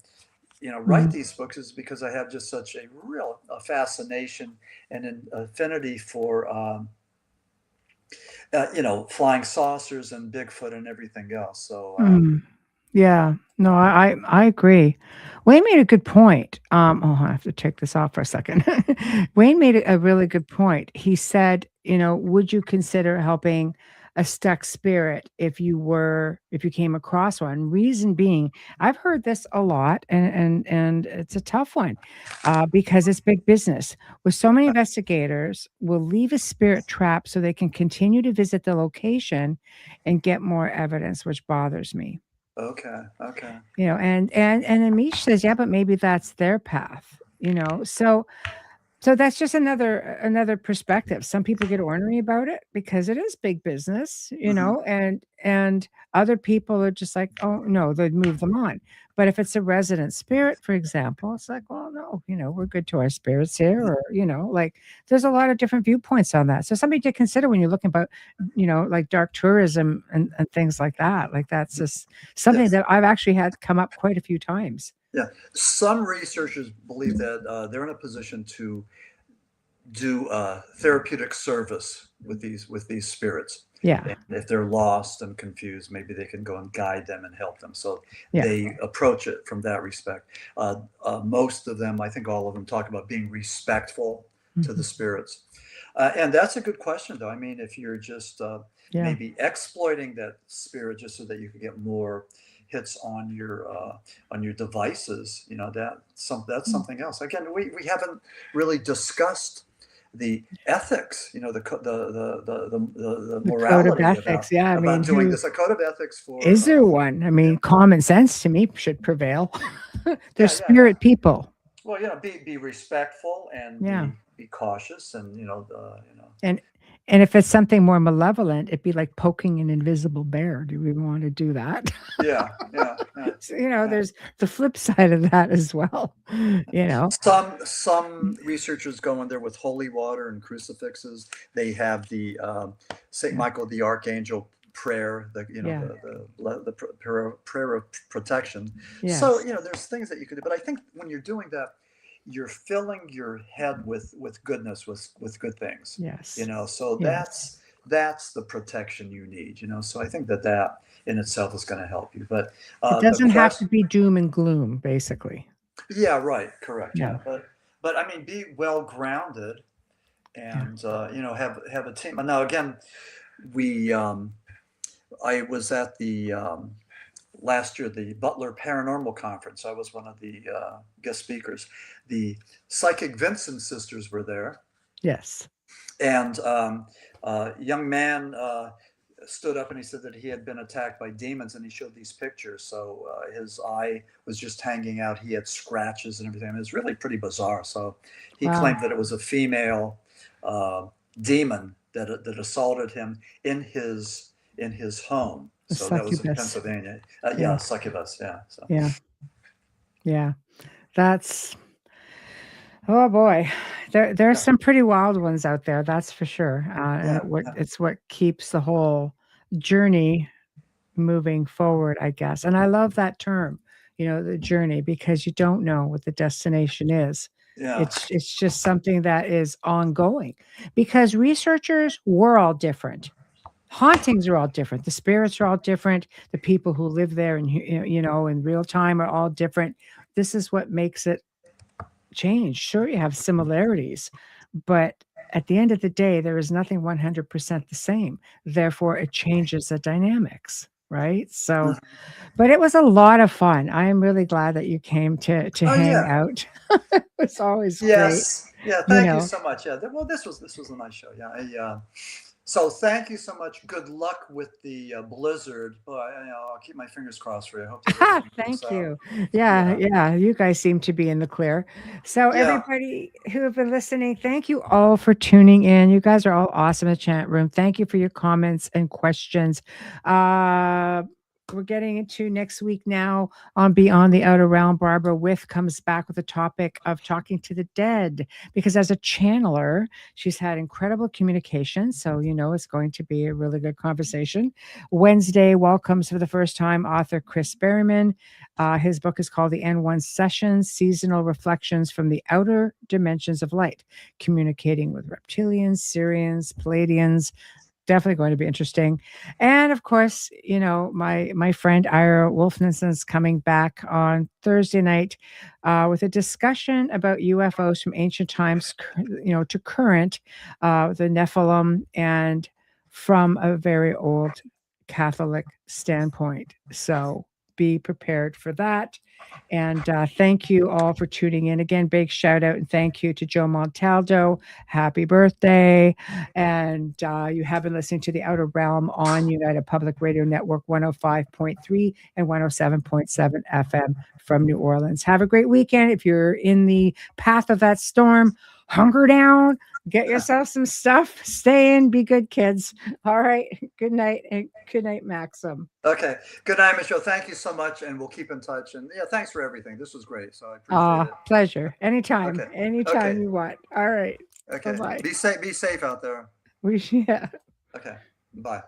write Mm. these books is because I have just such a real fascination and an affinity for, flying saucers and Bigfoot and everything else. So, Mm. Yeah. No, I agree. Wayne made a good point. Oh, I have to take this off for a second. Wayne made a really good point. He said, would you consider helping a stuck spirit if you came across one? Reason being, I've heard this a lot, and it's a tough one, because it's big business. With so many investigators, will leave a spirit trap so they can continue to visit the location and get more evidence, which bothers me. okay, okay. And Amish says, yeah, but maybe that's their path. So that's just another perspective. Some people get ornery about it because it is big business, Hmm. and other people are just like, oh no, they'd move them on. But if it's a resident spirit, for example, it's like, well, no, we're good to our spirits here, or like there's a lot of different viewpoints on that. So something to consider when you're looking about, like dark tourism and things like that. Like that's just something Yes. that I've actually had come up quite a few times. Yeah. Some researchers believe that they're in a position to do therapeutic service with these spirits. Yeah, And if they're lost and confused, maybe they can go and guide them and help them. So yeah. they approach it from that respect. Most of them, I think all of them, talk about being respectful to the Mhm. spirits. And that's a good question, though. I mean, if you're just Yeah. maybe exploiting that spirit just so that you can get more hits on your devices, that's Mm. something else. Again, we haven't really discussed the ethics, the The code of morality ethics, yeah, I about mean, doing who this. A code of ethics for is there one? I yeah, mean, common sense to me should prevail. They're yeah. spirit people. Well, be respectful and Yeah, be cautious, and and and if it's something more malevolent, it'd be like poking an invisible bear. Do we wanna do that? yeah, yeah, yeah, So, yeah. there's the flip side of that as well, you know? Some researchers go in there with holy water and crucifixes. They have the Saint Yeah, Michael the Archangel prayer, yeah, prayer of protection. So yes, there's things that you could do, but I think when you're doing that, you're filling your head with goodness, with good things. yes, So yes. that's the protection you need. So I think that in itself is going to help you. But It the doesn't have to question. be doom and gloom, basically. Yeah, right, correct. Yeah, Yeah, but I mean, be well grounded yeah. and have a team. Now again, we I was at the last year the Butler Paranormal Conference. I was one of the guest speakers. The Psychic Vincent sisters were there, Yes. and a young man stood up and he said that he had been attacked by demons, and he showed these pictures. So his eye was just hanging out. He had scratches and everything. It was really pretty bizarre. So he Wow. claimed that it was a female uh, demon that assaulted him in his home. A So that was in succubus. Pennsylvania. Yeah, Yeah, succubus. Yeah. So yeah, yeah. That's Oh boy, there's yeah, some pretty wild ones out there, that's for sure. And yeah, yeah, it's what keeps the whole journey moving forward, I guess. And I love that term, the journey, because you don't know what the destination is. yeah, It's just something that is ongoing. Because researchers, we're all different. Hauntings are all different. The spirits are all different. The people who live there and in real time are all different. This is what makes it change. Sure, you have similarities, but at the end of the day, there is nothing 100% the same. Therefore, it changes the dynamics, right? So, mhm. but it was a lot of fun. I am really glad that you came to Oh hang yeah. out. It's always great, Yes. Yeah. you Thank you know. so much. Yeah. Well, this was a nice show. Yeah. So thank you so much. Good luck with the blizzard. Well, I'll keep my fingers crossed for you. I hope that everything works Thank out. you. Yeah, Yeah. yeah, you guys seem to be in the clear. So Yeah. everybody who have been listening, thank you all for tuning in. You guys are all awesome in the chat room. Thank you for your comments and questions. Uh we're getting into next week now on Beyond the Outer Realm. Barbara With comes back with the topic of talking to the dead because as a channeler, she's had incredible communication. So, it's going to be a really good conversation. Wednesday welcomes for the first time author Chris Berryman. His book is called The N1 Sessions, Seasonal Reflections from the Outer Dimensions of Light, communicating with reptilians, Syrians, Palladians. Definitely going to be interesting. And of course, my friend Ira Wolfnesson's coming back on Thursday night with a discussion about UFOs from ancient times, to current, the Nephilim, and from a very old Catholic standpoint. So be prepared for that. And thank you all for tuning in. Again, big shout out and thank you to Joe Montaldo. Happy birthday. And you have been listening to The Outer Realm on United Public Radio Network 105.3 and 107.7 FM from New Orleans. Have a great weekend. If you're in the path of that storm, hunker down, get yourself some stuff, stay in, be good kids. All right. Good night. And good night, Maxim. Okay. Good night, Michelle. Thank you so much. And we'll keep in touch. And yeah, thanks for everything. This was great. So I appreciate it. Pleasure. Anytime. Okay. Anytime Okay. you want. All right. Okay. Bye-bye. Be safe out there. Yeah. Okay. Bye.